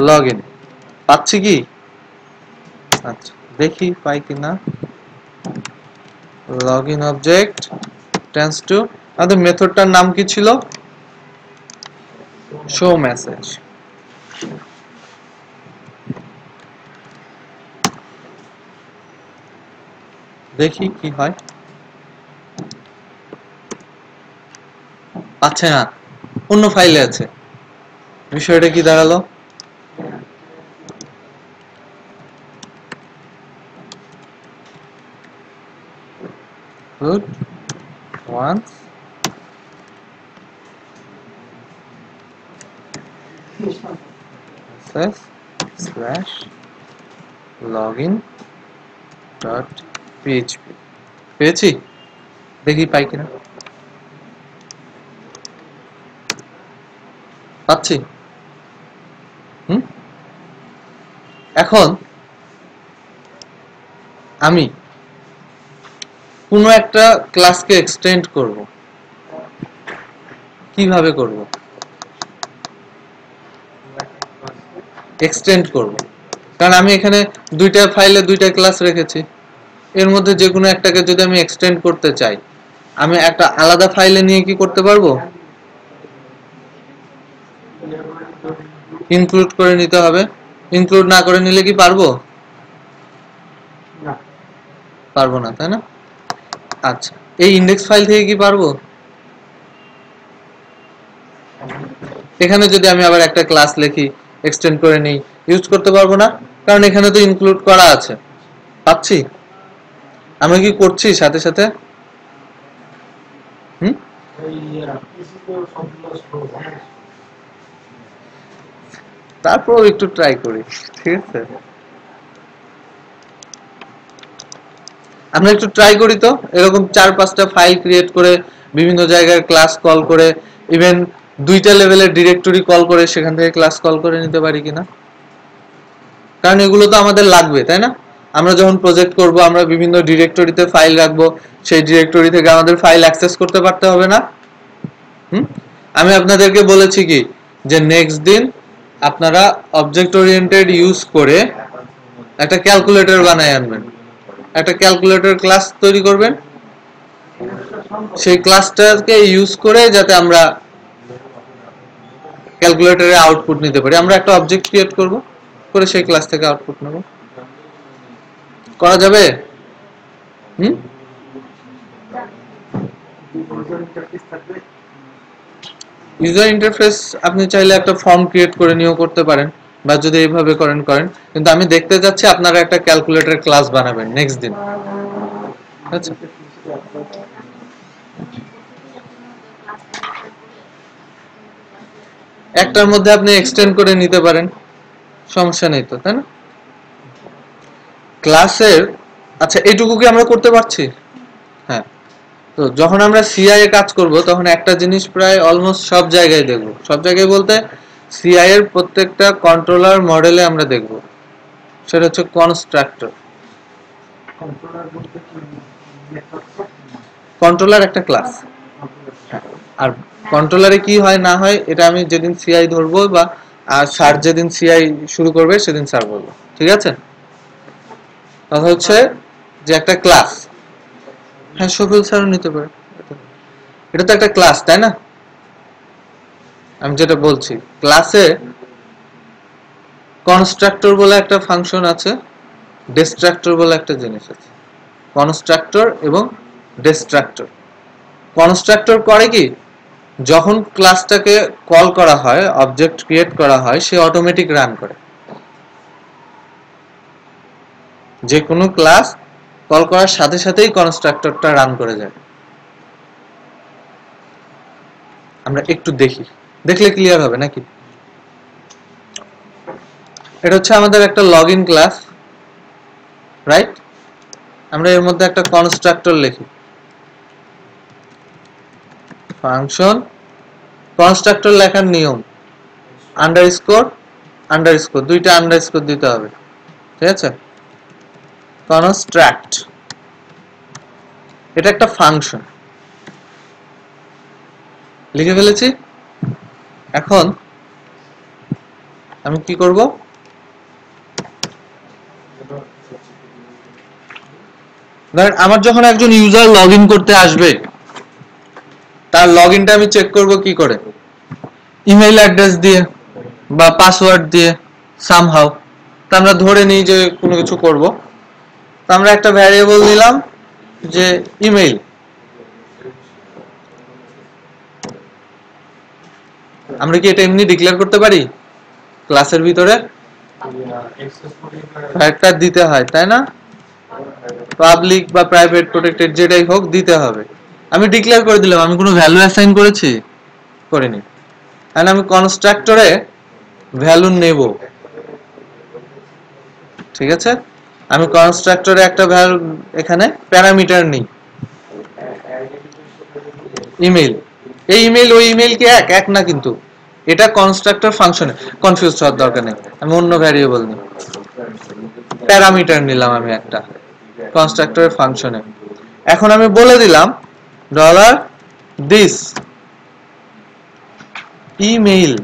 log in, পাচ্ছি কি? আচ্ছা দেখি পাই কিনা। Log in object tends to, আমাদের মেথডটার নাম কি ছিল? Show message. দেখি কি হয়, পাচ্ছে না, অন্য ফাইলে আছে। বিষয়টা কি দাঁড়ালো? good once access slash login dot php, পেয়েছি, দেখি পাই কিনা। পাচ্ছি। এখন আমি কোনো একটা ক্লাসকে এক্সটেন্ড করব, কিভাবে করব? এক্সটেন্ড করব, কারণ আমি এখানে দুইটা ফাইলে দুইটা ক্লাস রেখেছি, এর মধ্যে যে কোনো একটাকে যদি আমি এক্সটেন্ড করতে চাই, আমি একটা আলাদা ফাইলে নিয়ে কি করতে পারবো? ইনক্লুড করে নিতে হবে। ইনক্লুড না করে নিলে কি পারবো? পারবো না, তাই না? আচ্ছা, এই ইন্ডেক্স ফাইল থেকে কি পারবো? এখানে যদি আমি আবার একটা ক্লাস লিখি, এক্সটেন্ড করে নিই, ইউজ করতে পারবো না, কারণ এখানে তো ইনক্লুড করা আছে। পাচ্ছি? আমরা কি করছি সাথে সাথে? হুম, তারপর একটু ট্রাই করি, ঠিক আছে? আমরা একটু ট্রাই করি তো, এরকম 4-5টা ফাইল ক্রিয়েট করে বিভিন্ন জায়গায় ক্লাস কল করে, ইভেন দুইটা লেভেলের ডিরেক্টরি কল করে সেখান থেকে ক্লাস কল করে নিতে পারি কিনা, কারণ এগুলো তো আমাদের লাগবে, তাই না? আমরা যখন প্রজেক্ট করব আমরা বিভিন্ন ডিরেক্টরিতে ফাইল রাখবো, সেই ডিরেক্টরি থেকে আমাদের ফাইল অ্যাক্সেস করতে পারতে হবে না? হুম, আমি আপনাদেরকে বলেছি কি যে নেক্সট দিন আপনারা অবজেক্ট ওরিয়েন্টেড ইউজ করে একটা ক্যালকুলেটর বানায় আনবেন, একটা ক্যালকুলেটর ক্লাস তৈরি করবেন, সেই ক্লাসটাকে ইউজ করে যাতে আমরা ক্যালকুলেটরে আউটপুট নিতে পারি, আমরা একটা অবজেক্ট ক্রিয়েট করব, করে সেই ক্লাস থেকে আউটপুট নেব। করা যাবে? হুম, ইউজার ইন্টারফেস আপনি চাইলে একটা ফর্ম ক্রিয়েট করে নিয়েও করতে পারেন, বা যদি এইভাবে করেন করেন, কিন্তু আমি দেখতে যাচ্ছি আপনারা একটা ক্যালকুলেটর ক্লাস বানাবেন নেক্সট দিন। আচ্ছা, একটার মধ্যে আপনি এক্সটেন্ড করে নিতে পারেন, সমস্যা নেই তো, তাই না? ক্লাসের, আচ্ছা এইটুকু কি আমরা করতে পারছি? হ্যাঁ, তো যখন আমরা সিআই এ কাজ করব তখন একটা জিনিস প্রায় অলমোস্ট সব জায়গায় দেখব, সব জায়গায় বলতে সিআই এর প্রত্যেকটা কন্ট্রোলার মডেলে আমরা দেখব, সেটা হচ্ছে কনস্ট্রাক্টর। কন্ট্রোলার একটা ক্লাস, আর কন্ট্রোলারে কি হয় না হয় এটা আমি যেদিন সিআই ধরবো বা স্যার যেদিন সিআই শুরু করবে সেদিন স্যার বলবো, ঠিক আছে? কথা হচ্ছে যে একটা ক্লাস, হ্যাঁ শফিল স্যারও নিতে পারে, এটা তো একটা ক্লাস তাই না? আমি যেটা বলছি ক্লাসে কনস্ট্রাক্টর বলে একটা ফাংশন আছে, ডিস্ট্রাক্টর বলে একটা জিনিস আছে। কনস্ট্রাক্টর এবং ডিস্ট্রাক্টর। কনস্ট্রাক্টর করে কি, যখন ক্লাসটাকে কল করা হয়, অবজেক্ট ক্রিয়েট করা হয়, সে অটোমেটিক রান করে। যে কোনো ক্লাস কল করার সাথে সাথেই কনস্ট্রাক্টরটা রান করে যায়। আমরা একটু দেখি, দেখলে ক্লিয়ার হবে নাকি? এটা হচ্ছে আমাদের একটা লগইন ক্লাস, রাইট? আমরা এর মধ্যে একটা কনস্ট্রাক্টর লিখি, ফাংশন। কনস্ট্রাক্টর লেখার নিয়ম আন্ডারস্কোর আন্ডারস্কোর, দুইটা আন্ডারস্কোর দিতে হবে, ঠিক আছে? কনস্ট্রাক্ট, এটা একটা ফাংশন, লিখে ফেলেছি। এখন আমি কি করব, ধরেন আমার যখন একজন ইউজার লগ ইন করতে আসবে, তার লগ ইনটা আমি চেক করব কি করে, ইমেইল অ্যাড্রেস দিয়ে বা পাসওয়ার্ড দিয়ে সামহাউ। তা আমরা ধরে নিই যে কোনো কিছু করব, তো আমরা একটা ভ্যারিয়েবল নিলাম যে ইমেইল। আমরা কি এটা এমনি ডিক্লেয়ার করতে পারি ক্লাসের ভিতরে? একটা দিতে হয় তাই না, পাবলিক বা প্রাইভেট প্রোটেক্টেড যেটাই হোক দিতে হবে। আমি ডিক্লেয়ার করে দিলাম, আমি কোনো ভ্যালু অ্যাসাইন করেছি? করিনি। তাহলে আমি কনস্ট্রাক্টরে ভ্যালু নেব, ঠিক আছে? আমি কনস্ট্রাক্টরে একটা ভ্যালু এখানে প্যারামিটার নিই, ইমেইল। এই ইমেইল ওই ইমেইল কি এক? এক না, কিন্তু এটা কনস্ট্রাক্টর ফাংশনে, কনফিউজ হওয়ার দরকার নেই। আমি অন্য ভ্যারিয়েবল নিই, প্যারামিটার নিলাম আমি একটা কনস্ট্রাক্টরের ফাংশনে। এখন আমি বলে দিলাম ডলার দিস ইমেইল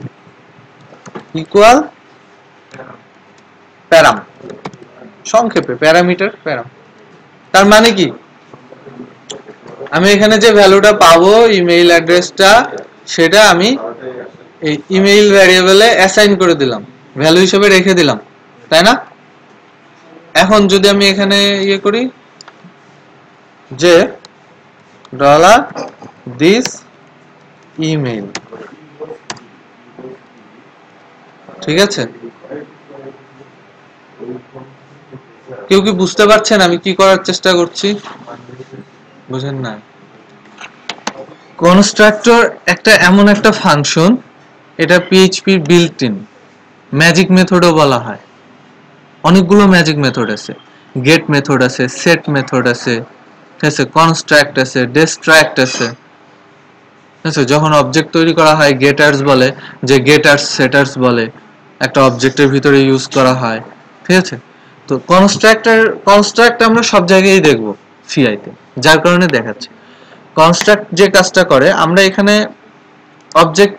ইকুয়াল প্যারাম, সংক্ষেপে প্যারামিটার প্যারাম। তার মানে কি, আমি এখানে যে ভ্যালুটা পাবো ইমেইল অ্যাড্রেসটা, সেটা আমি এই ইমেইল ভ্যারিয়েবলে অ্যাসাইন করে দিলাম, ভ্যালু হিসেবে রেখে দিলাম, তাই না? এখন যদি আমি এখানে ইয়ে করি যে ডলার দিস ইমেইল, ঠিক আছে? কেউ কি বুঝতে পারছেন আমি কি করার চেষ্টা করছি? বুঝেন না? কনস্ট্রাক্টর একটা এমন একটা ফাংশন, এটা পিএইচপি বিল্ট ইন, ম্যাজিক মেথডও বলা হয়। অনেকগুলো ম্যাজিক মেথড আছে, গেট মেথড আছে, সেট মেথড আছে, ঠিক আছে, কনস্ট্রাক্ট আছে, ডিস্ট্রাক্ট আছে। আচ্ছা, যখন অবজেক্ট তৈরি করা হয় গেটার্স বলে, যে গেটার্স সেটার্স বলে একটা অবজেক্টের ভিতরে ইউজ করা হয়, ঠিক আছে? তো কনস্ট্রাক্ট আমরা সব জায়গায় দেখব সিআই তে, যার কারণে দেখাচ্ছি। কনস্ট্রাক্ট যে কাজটা করে, আমরা এখানে অবজেক্ট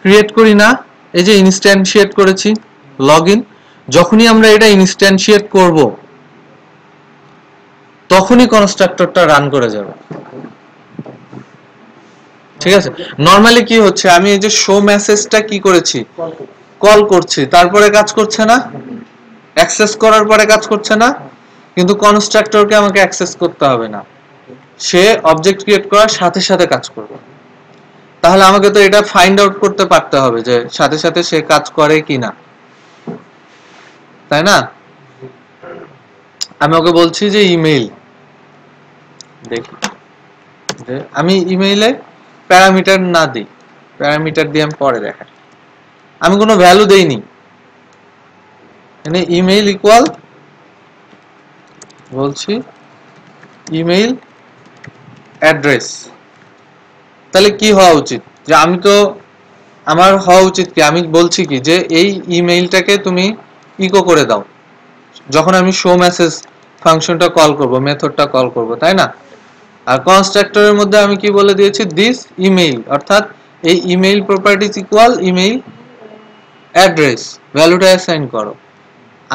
ক্রিয়েট করি না, এই যে ইনস্ট্যান্সিয়েট করেছি লগইন, যখনই আমরা এটা ইনস্ট্যান্সিয়েট করব তখনই কনস্ট্রাক্টরটা রান করে যাবে, ঠিক আছে? নরমালি কি হচ্ছে, আমি এই যে শো মেসেজটা কি করেছি, কল করছি, তারপরে কাজ করছে না, অ্যাক্সেস করার পরে কাজ করছে না, কিন্তু কনস্ট্রাক্টরকে আমাকে অ্যাক্সেস করতে হবে না, সে অবজেক্ট ক্রিয়েট করার সাথে সাথে কাজ করবে। তাহলে আমাকে তো এটা ফাইন্ড আউট করতে পারতে হবে যে সাথে সাথে সে কাজ করে কিনা, তাই না? আমি ওকে বলছি যে ইমেইল, দেখি যে আমি ইমেইলে প্যারামিটার না দিই, প্যারামিটার দিয়ে আমি পরে দেখাই, আমি কোনো ভ্যালু দেইনি, মানে ইমেইল ইকুয়াল বলছি ইমেইল অ্যাড্রেস। তাহলে কি হওয়া উচিত, যে আমি তো, আমার হওয়া উচিত কি, আমি বলছি কি যে এই ইমেইলটাকে তুমি ইকো করে দাও যখন আমি শো মেসেজ ফাংশনটা কল করব, মেথডটা কল করব, তাই না? আর কনস্ট্রাক্টরের মধ্যে আমি কি বলে দিয়েছি, দিস ইমেইল, অর্থাৎ এই email properties equal email address, ভ্যালুটা অ্যাসাইন করো।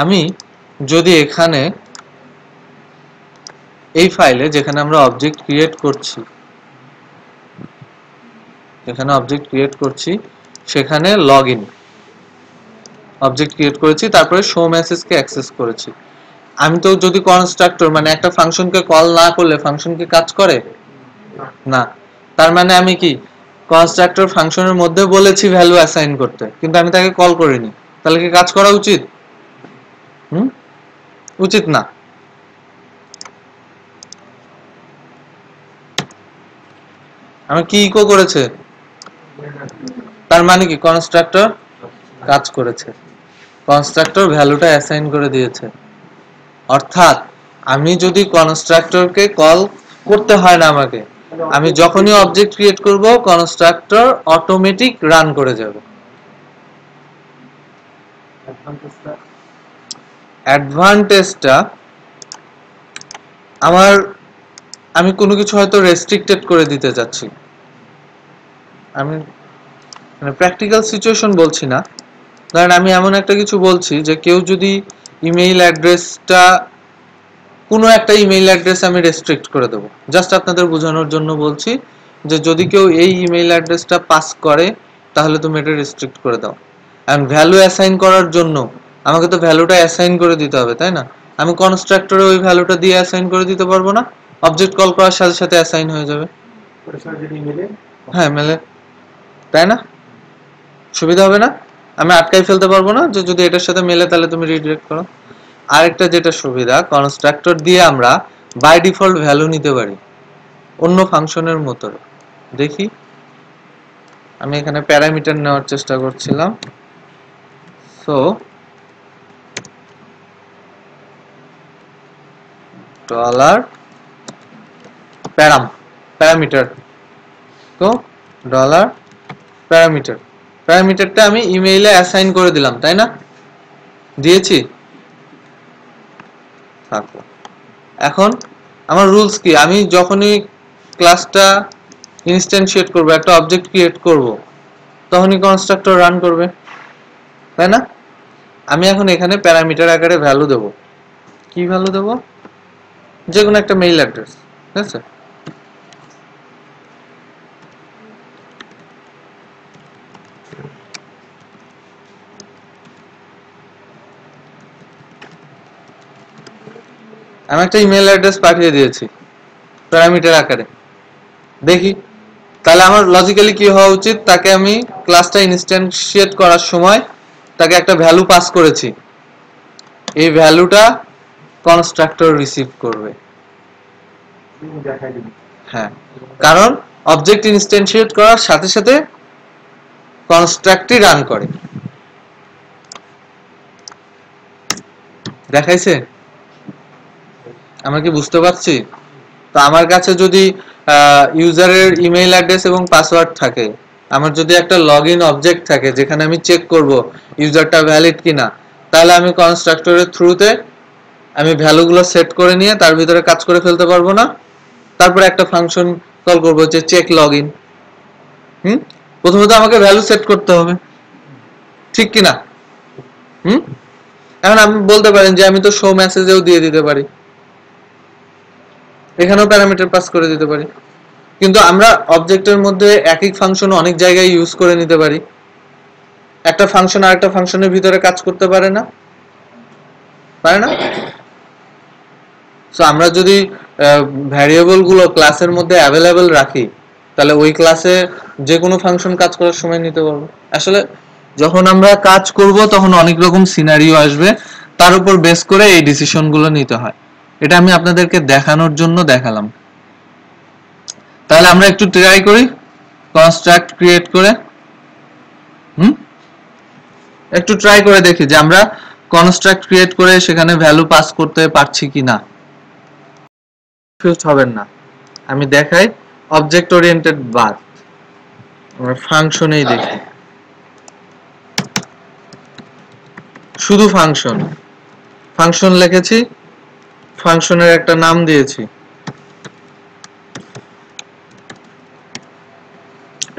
আমি যদি এখানে এই ফাইলে যেখানে আমরা অবজেক্ট ক্রিয়েট করছি, সেখানে লগইন অবজেক্ট ক্রিয়েট করেছি, তারপরে শো মেসেজকে অ্যাক্সেস করেছি। আমি তো যদি কনস্ট্রাক্টর মানে একটা ফাংশনকে কল না করলে ফাংশন কি কাজ করে না। তার মানে আমি কি কনস্ট্রাক্টর ফাংশনের মধ্যে বলেছি ভ্যালু অ্যাসাইন করতে, কিন্তু আমি তাকে কল করিনি, তাহলে কি কাজ করা উচিত? উচিত না। আমি কি ইকো করেছে, তার মানে কি কনস্ট্রাক্টর কাজ করেছে, কনস্ট্রাক্টর ভ্যালুটা অ্যাসাইন করে দিয়েছে। অর্থাৎ আমি যদি কনস্ট্রাক্টরকে কল করতে হয় না আমাকে, আমি যখনই অবজেক্ট ক্রিয়েট করব কনস্ট্রাক্টর অটোমেটিক রান করে যাবে। অ্যাডভান্টেজটা আমি কোনো কিছু হয়তো রেস্ট্রিক্টেড করে দিতে যাচ্ছি, আমি মানে প্র্যাকটিক্যাল সিচুয়েশন বলছি না, ধরেন আমি এমন একটা কিছু বলছি যে কেউ যদি ইমেইল অ্যাড্রেসটা, কোনো একটা ইমেইল অ্যাড্রেস আমি রেস্ট্রিক্ট করে দেবো, জাস্ট আপনাদের বোঝানোর জন্য বলছি যে যদি কেউ এই ইমেইল অ্যাড্রেসটা পাস করে তাহলে তুমি এটা রেস্ট্রিক্ট করে দাও। এন্ড ভ্যালু অ্যাসাইন করার জন্য আমাকে তো ভ্যালুটা অ্যাসাইন করে দিতে হবে, তাই না? আমি কনস্ট্রাক্টরে ওই ভ্যালুটা দিয়ে অ্যাসাইন করে দিতে পারবো না, অবজেক্ট কল করার সাথে সাথে অ্যাসাইন হয়ে যাবে। হ্যাঁ মেলে, তাই না? সুবিধা হবে না? আমি আটকাই ফেলতে পারবো না যে যদি এটার সাথে মেলে তাহলে তুমি রিডিরেক্ট করো। আরেকটা যেটা সুবিধা, কনস্ট্রাক্টর দিয়ে আমরা বাই ডিফল্ট ভ্যালু নিতে পারি অন্য ফাংশনের মতো। দেখি, আমি এখানে প্যারামিটার নেওয়ার চেষ্টা করছিলাম। সো ডলার প্যারামিটার, তো ডলার প্যারামিটারটা আমি ইমেইলে অ্যাসাইন করে দিলাম, তাই না? দিয়েছি। থাকো, এখন আমার রুলস কি, আমি যখনই ক্লাসটা ইনস্ট্যান্সিয়েট করব, একটা অবজেক্ট ক্রিয়েট করব, তখনই কনস্ট্রাক্টর রান করবে, তাই না? আমি এখন এখানে প্যারামিটার আকারে ভ্যালু দেব। কি ভ্যালু দেব? যে কোনো একটা মেইল অ্যাড্রেস, ঠিক আছে? আমি একটা ইমেল অ্যাড্রেস পাঠিয়ে দিয়েছি প্যারামিটার আকারে। দেখি তাহলে আমার লজিক্যালি কি হওয়া উচিত, তাকে আমি ক্লাসটা ইনস্ট্যান্সিয়েট করার সময় তাকে একটা ভ্যালু পাস করেছি, এই ভ্যালুটা কনস্ট্রাক্টর রিসিভ করবে। হ্যাঁ, কারণ অবজেক্ট ইনস্ট্যান্সিয়েট করার সাথে সাথে কনস্ট্রাক্টই রান করে। দেখাইছে? আমরা কি বুঝতে পারছি? তো আমার কাছে যদি ইউজারের ইমেইল অ্যাড্রেস এবং পাসওয়ার্ড থাকে, আমার যদি একটা লগইন অবজেক্ট থাকে যেখানে আমি চেক করব ইউজারটা ভ্যালিড কিনা, তাহলে আমি কনস্ট্রাক্টরের থ্রুতে আমি ভ্যালুগুলো সেট করে নিয়ে তার ভিতরে কাজ করে ফেলতে পারবো না। তারপরে একটা ফাংশন কল করব যে চেক লগইন। প্রথমত আমাকে ভ্যালু সেট করতে হবে, ঠিক কিনা? এখন আপনি বলতে পারেন যে আমি তো শো মেসেজেও দিয়ে দিতে পারি, এখানেও প্যারামিটার পাস করে দিতে পারি, কিন্তু আমরা অবজেক্টের মধ্যে একই ফাংশন অনেক জায়গায় ইউজ করে নিতে পারি। একটা ফাংশন আরেকটা ফাংশনের ভিতরে কাজ করতে পারে না, পারে না? সো আমরা যদি ভ্যারিয়েবল গুলো ক্লাসের মধ্যে অ্যাভেলেবল রাখি, তাহলে ওই ক্লাসে যে কোনো ফাংশন কাজ করার সময় নিতে পারবো। আসলে যখন আমরা কাজ করব তখন অনেক রকম সিনারিও আসবে, তার উপর বেস করে এই ডিসিশন গুলো নিতে হয়। এটা আমি আপনাদেরকে দেখানোর জন্য দেখালাম। তাহলে আমরা একটু ট্রাই করি কনস্ট্রাক্ট ক্রিয়েট করে। একটু ট্রাই করে দেখি যে আমরা কনস্ট্রাক্ট ক্রিয়েট করে সেখানে ভ্যালু পাস করতে পারছি কিনা। কনফিউজড হবেন না, আমি দেখাই অবজেক্ট ওরিয়েন্টেড বাথ, আমরা ফাংশনেই দেখি, শুধু ফাংশন লিখেছি, ফাংশনের একটা নাম দিয়েছি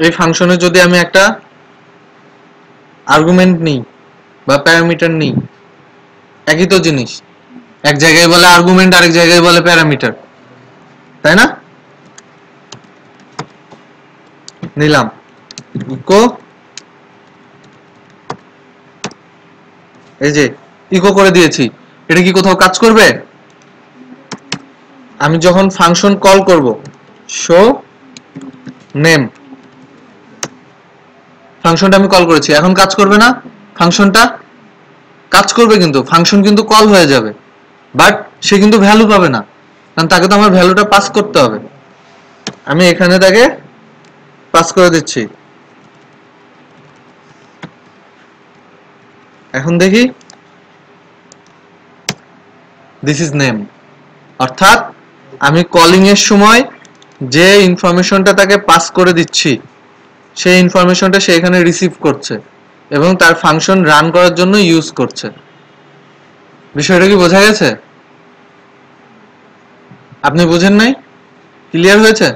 এই ফাংশনে যদি আমি একটা আর্গুমেন্ট নিই বা প্যারামিটার নিই, একই তো জিনিস, এক জায়গায় বলে আর্গুমেন্ট, আরেক জায়গায় বলে প্যারামিটার, তাই না? নিলাম ইকো, এই যে ইকো করে দিয়েছি, এটা কি কোথাও কাজ করবে? আমি যখন ফাংশন কল করব শো নেম, ফাংশনটা আমি কল করেছি, এখন কাজ করবে না? ফাংশনটা কাজ করবে, কিন্তু ফাংশন কিন্তু কল হয়ে যাবে, বাট সে কিন্তু ভ্যালু পাবে না, কারণ তাকে তো আমার ভ্যালুটা পাস করতে হবে। আমি এখানে তাকে পাস করে দিচ্ছি। এখন দেখি দিস ইজ নেম, অর্থাৎ আমি কলিং এর সময় যে ইনফরমেশনটা তাকে পাস করে দিচ্ছি সেই ইনফরমেশনটা সে এখানে রিসিভ করছে এবং তার ফাংশন রান করার জন্য ইউজ করছে। বিষয়টা কি বোঝা গেছে? আপনি বুঝেন নাই? ক্লিয়ার হয়েছে?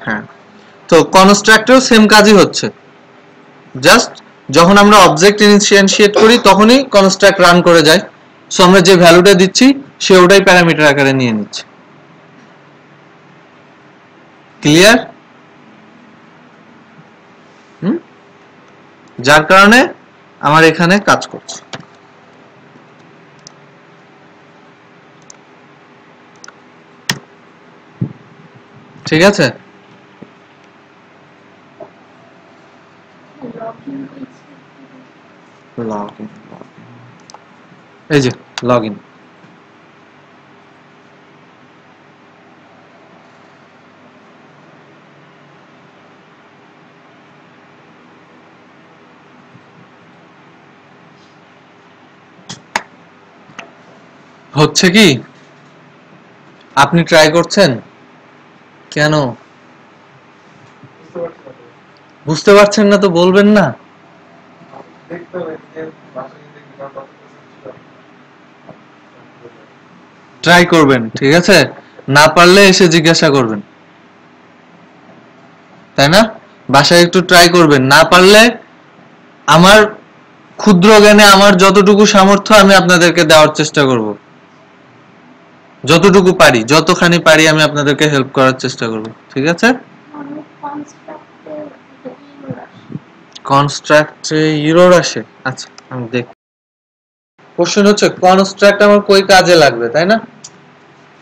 হ্যাঁ। তো কনস্ট্রাক্টরেও সেম কাজই হচ্ছে, জাস্ট যখন আমরা অবজেক্ট ইনিশিয়েট করি তখনই কনস্ট্রাক্ট রান করে যায়, সো আমরা যে ভ্যালুটা দিচ্ছি সে ওটাই প্যারামিটার আকারে নিয়ে নিচ্ছে। ক্লিয়ার? যার কারণে আমার এখানে কাজ করছে। ঠিক আছে? লগইন, এই যে লগইন। হচ্ছে কি, আপনি ট্রাই করছেন কেন? বুঝতে পারছেন না তো বলবেন না। ট্রাই করবেন, ঠিক আছে? না পারলে এসে জিজ্ঞাসা করবেন, তাই না? বাসায় একটু ট্রাই করবেন, না পারলে আমার ক্ষুদ্র জ্ঞানে আমার যতটুকু সামর্থ্য আমি আপনাদেরকে দেওয়ার চেষ্টা করব, যতটুকু পারি, যতখানি পারি আমি আপনাদেরকে হেল্প করার চেষ্টা করব, ঠিক আছে? কনস্ট্রাক্টে এরর আসে, আচ্ছা আমি দেখ। কোশ্চেন হচ্ছে কনস্ট্রাক্ট আমার কই কাজে লাগবে, তাই না?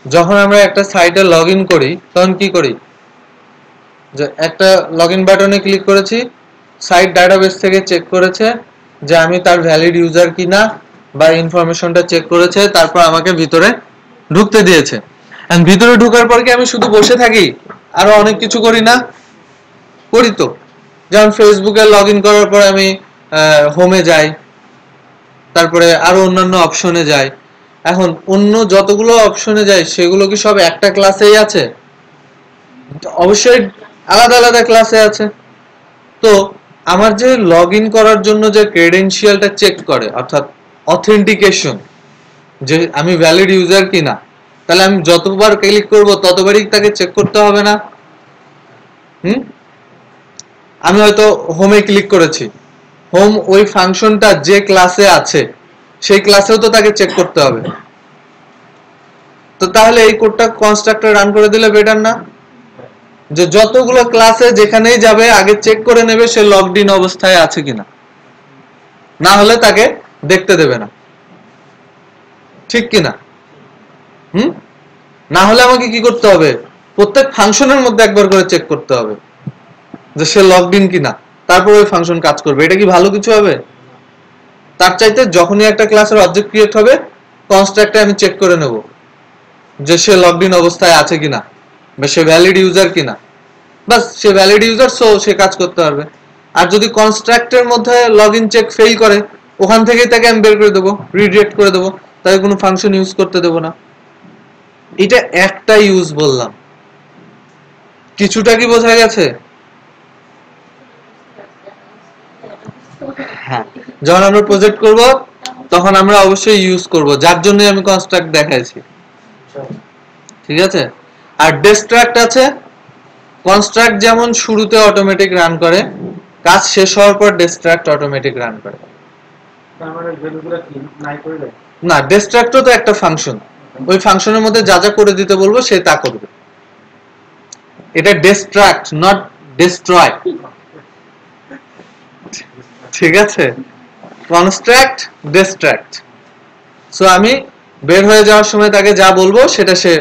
যখন আমরা একটা সাইটে লগইন করি তখন কি করি, যে একটা লগইন বাটনে ক্লিক করেছি, সাইট ডাটাবেস থেকে চেক করেছে যে আমি তার ভ্যালিড ইউজার কিনা বা ইনফরমেশনটা চেক করেছে, তারপর আমাকে ভিতরে ঢুকতে দিয়েছে। এন্ড ভিতরে ঢোকার পর কি আমি শুধু বসে থাকি, আরো অনেক কিছু করি না? করি তো। যেমন ফেসবুকে লগইন করার পর আমি হোমে যাই, তারপরে আরো অন্যান্য অপশনে যাই। এখন অন্য যতগুলো অপশনে যাই সেগুলো কি সব একটা ক্লাসেই আছে? অবশ্যই আলাদা আলাদা ক্লাসে আছে। তো আমার যে লগইন করার জন্য যে ক্রেডেনশিয়ালটা চেক করে, অর্থাৎ অথেন্টিকেশন, যে আমি ভ্যালিড ইউজার কিনা, তাহলে আমি যতবার ক্লিক করব ততবারই তাকে চেক করতে হবে না? আমি হয়তো হোমে ক্লিক করেছি, হোম ওই ফাংশনটা যে ক্লাসে আছে সেই ক্লাসেও তো তাকে চেক করতে হবে। তো তাহলে এই কোডটা কনস্ট্রাক্টর রান করে দিলে বেটার না? যে যতগুলো ক্লাসে যেখানেই যাবে আগে চেক করে নেবে সে লগড ইন অবস্থায় আছে কিনা, না হলে তাকে দেখতে দেবে না, ঠিক কিনা? না হলে আমাকে কি করতে হবে, প্রত্যেক ফাংশনের মধ্যে একবার করে চেক করতে হবে যে সে লগড ইন কিনা, তারপর ওই ফাংশন কাজ করবে। এটা কি ভালো কিছু হবে? তার চাইতে যখনই একটা ক্লাসের অবজেক্ট ক্রিয়েট হবে কনস্ট্রাক্টে আমি চেক করে নেব যে সে লগড ইন অবস্থায় আছে কিনা বা সে ভ্যালিড ইউজার কিনা, বাস সে ভ্যালিড ইউজার, সো সে কাজ করতে পারবে। আর যদি কনস্ট্রাক্টের মধ্যে লগইন চেক ফেল করে, ওখান থেকেই তাকে আমি বের করে দেবো, রিডিরেক্ট করে দেবো, তাকে কোনো ফাংশন ইউজ করতে দেবো না। এটা একটা ইউজ বললাম, কিছুটা কি বোঝা গেছে? হ্যাঁ, যখন আমরা প্রজেক্ট করব তখন আমরা অবশ্যই ইউজ করব, যার জন্য আমি কনস্ট্রাক্ট দেখাইছি, ঠিক আছে? আর ডিস্ট্রাক্ট আছে, কনস্ট্রাক্ট যেমন শুরুতে অটোমেটিক রান করে, কাজ শেষ হওয়ার পর ডিস্ট্রাক্ট অটোমেটিক রান করে। তার মানে ভ্যালুগুলো কি নাই করে দেয়? না, ডিস্ট্রাক্টও তো একটা ফাংশন, ওই ফাংশনের মধ্যে যা যা করে দিতে বলবো সে তা করবে। এটা ডিস্ট্রাক্ট, নট ডিস্ট্রয়। ঠিক আছে, কনস্ট্রাক্ট, ডিস্ট্রাক্ট। সো আমি বের হয়ে যাওয়ার সময় তাকে যা বলবো সেটা সে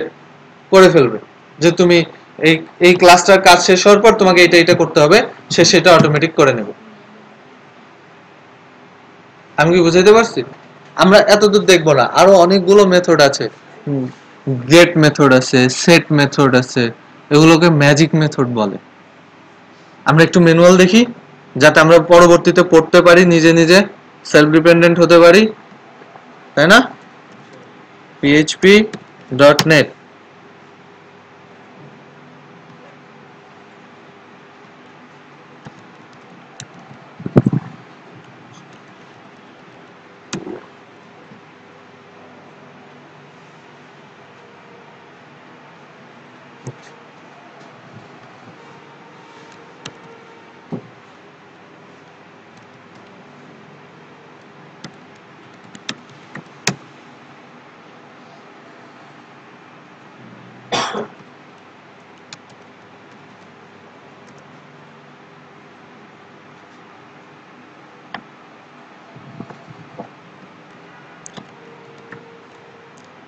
করে ফেলবে, যে তুমি এই এই ক্লাসটার কাজ শেষ হওয়ার পর তোমাকে এটা এটা করতে হবে, সে সেটা অটোমেটিক করে নেবে। আমি কি বুঝাইতে পারছি? আমরা এতদূর দেখবো না, আরো অনেকগুলো মেথড আছে, গেট মেথড আছে, সেট মেথড আছে, এগুলোকে ম্যাজিক মেথড বলে। আমরা একটু ম্যানুয়াল দেখি যাতে আমরা পরবর্তীতে পড়তে পারি, নিজে নিজে সেলফ ডিপেন্ডেন্ট হতে পারি, তাই না? php.net।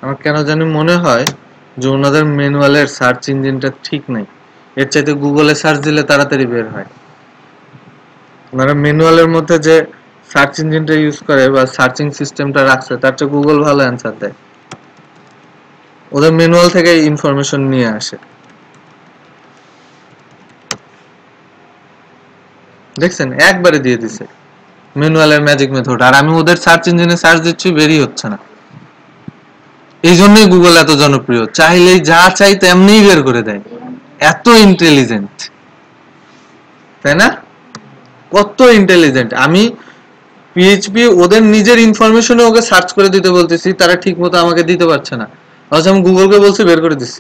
আমার কেন জানি মনে হয় যে ওনাদের ম্যানুয়ালের সার্চ ইঞ্জিনটা ঠিক নাই, এর চাইতে গুগলে সার্চ দিলে তাড়াতাড়ি বের হয়। ওনারা ম্যানুয়ালের মধ্যে যে সার্চ ইঞ্জিনটা ইউজ করে বা সার্চিং সিস্টেমটা রাখছে তার চেয়ে গুগল ভালো অ্যান্সার দেয়। ওদের ম্যানুয়াল থেকে ইনফরমেশন নিয়ে আসে। দেখছেন, একবারে দিয়ে দিছে ম্যানুয়ালের ম্যাজিক মেথড, আর আমি ওদের সার্চ ইঞ্জিনে সার্চ দিচ্ছি, বেরিয়ে হচ্ছে না। এই জন্যই গুগল এত জনপ্রিয়, চাইলেই যা চাই তেমনিই বের করে দেয়, এত ইন্টেলিজেন্ট, তাই না? কত ইন্টেলিজেন্ট। আমি পিএইচপি ওদের নিজের ইনফরমেশনে ওকে সার্চ করে দিতে বলতেছি, তারা ঠিক মতো আমাকে দিতে পারছে না, অথচ আমি গুগলকে বলছি বের করে দিছি।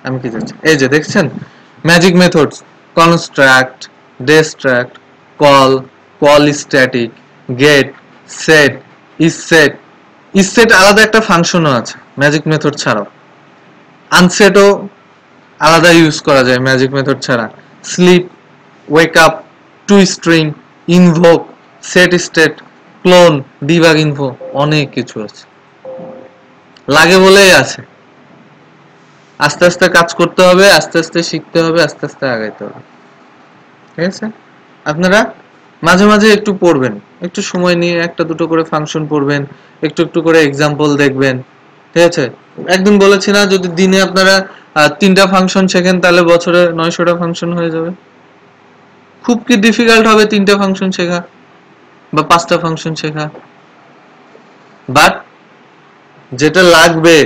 আমি কি চাচ্ছি, এই যে দেখছেন magic methods, construct, destruct, call, call static, get, set, isset. Isset আলাদা একটা ফাংশনও আছে ম্যাজিক মেথড ছাড়াও। আনসেটও আলাদা ইউজ করা যায় ম্যাজিক মেথড ছাড়া। Sleep, wake up, to string, invoke, set state, clone, debug info, অনেক কিছু আছে, লাগে বলেই আছে। আস্তে আস্তে কাজ করতে হবে, আস্তে আস্তে শিখতে হবে, আস্তে আস্তে আগাইতে হবে। ঠিক আছে, আপনারা মাঝে মাঝে একটু পড়বেন, একটু সময় নিয়ে একটা দুটো করে ফাংশন পড়বেন, একটু একটু করে এক্সাম্পল দেখবেন। ঠিক আছে, একদিন বলেছি না, যদি দিনে আপনারা 3টা ফাংশন শেখেন তাহলে বছরে 900টা ফাংশন হয়ে যাবে। খুব কি ডিফিকাল্ট হবে 3টা ফাংশন শেখা বা 5টা ফাংশন শেখা? বাট যেটা লাগবে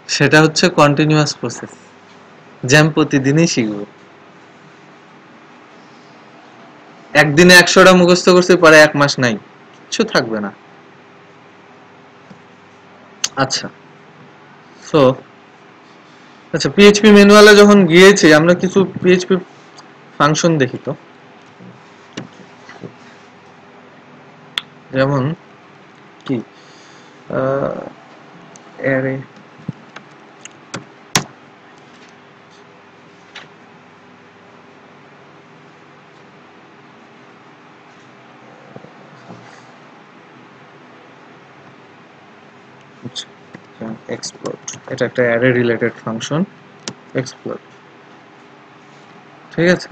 সেটা হচ্ছে কন্টিনিউয়াস প্রসেস, যে আমি প্রতিদিনই শিখবো। একদিনে 100টা মুখস্থ করছি, পরে 1 মাস নাই, কিছু থাকবে না। আচ্ছা, সো আচ্ছা, পিএইচপি ম্যানুয়ালে যখন গিয়েছি আমরা কিছু পিএইচপি ফাংশন দেখি তো, যেমন কি অ্যারে, এক্সপ্লোড, এটা একটা অ্যারে রিলেটেড ফাংশন, এক্সপ্লোড। ঠিক আছে,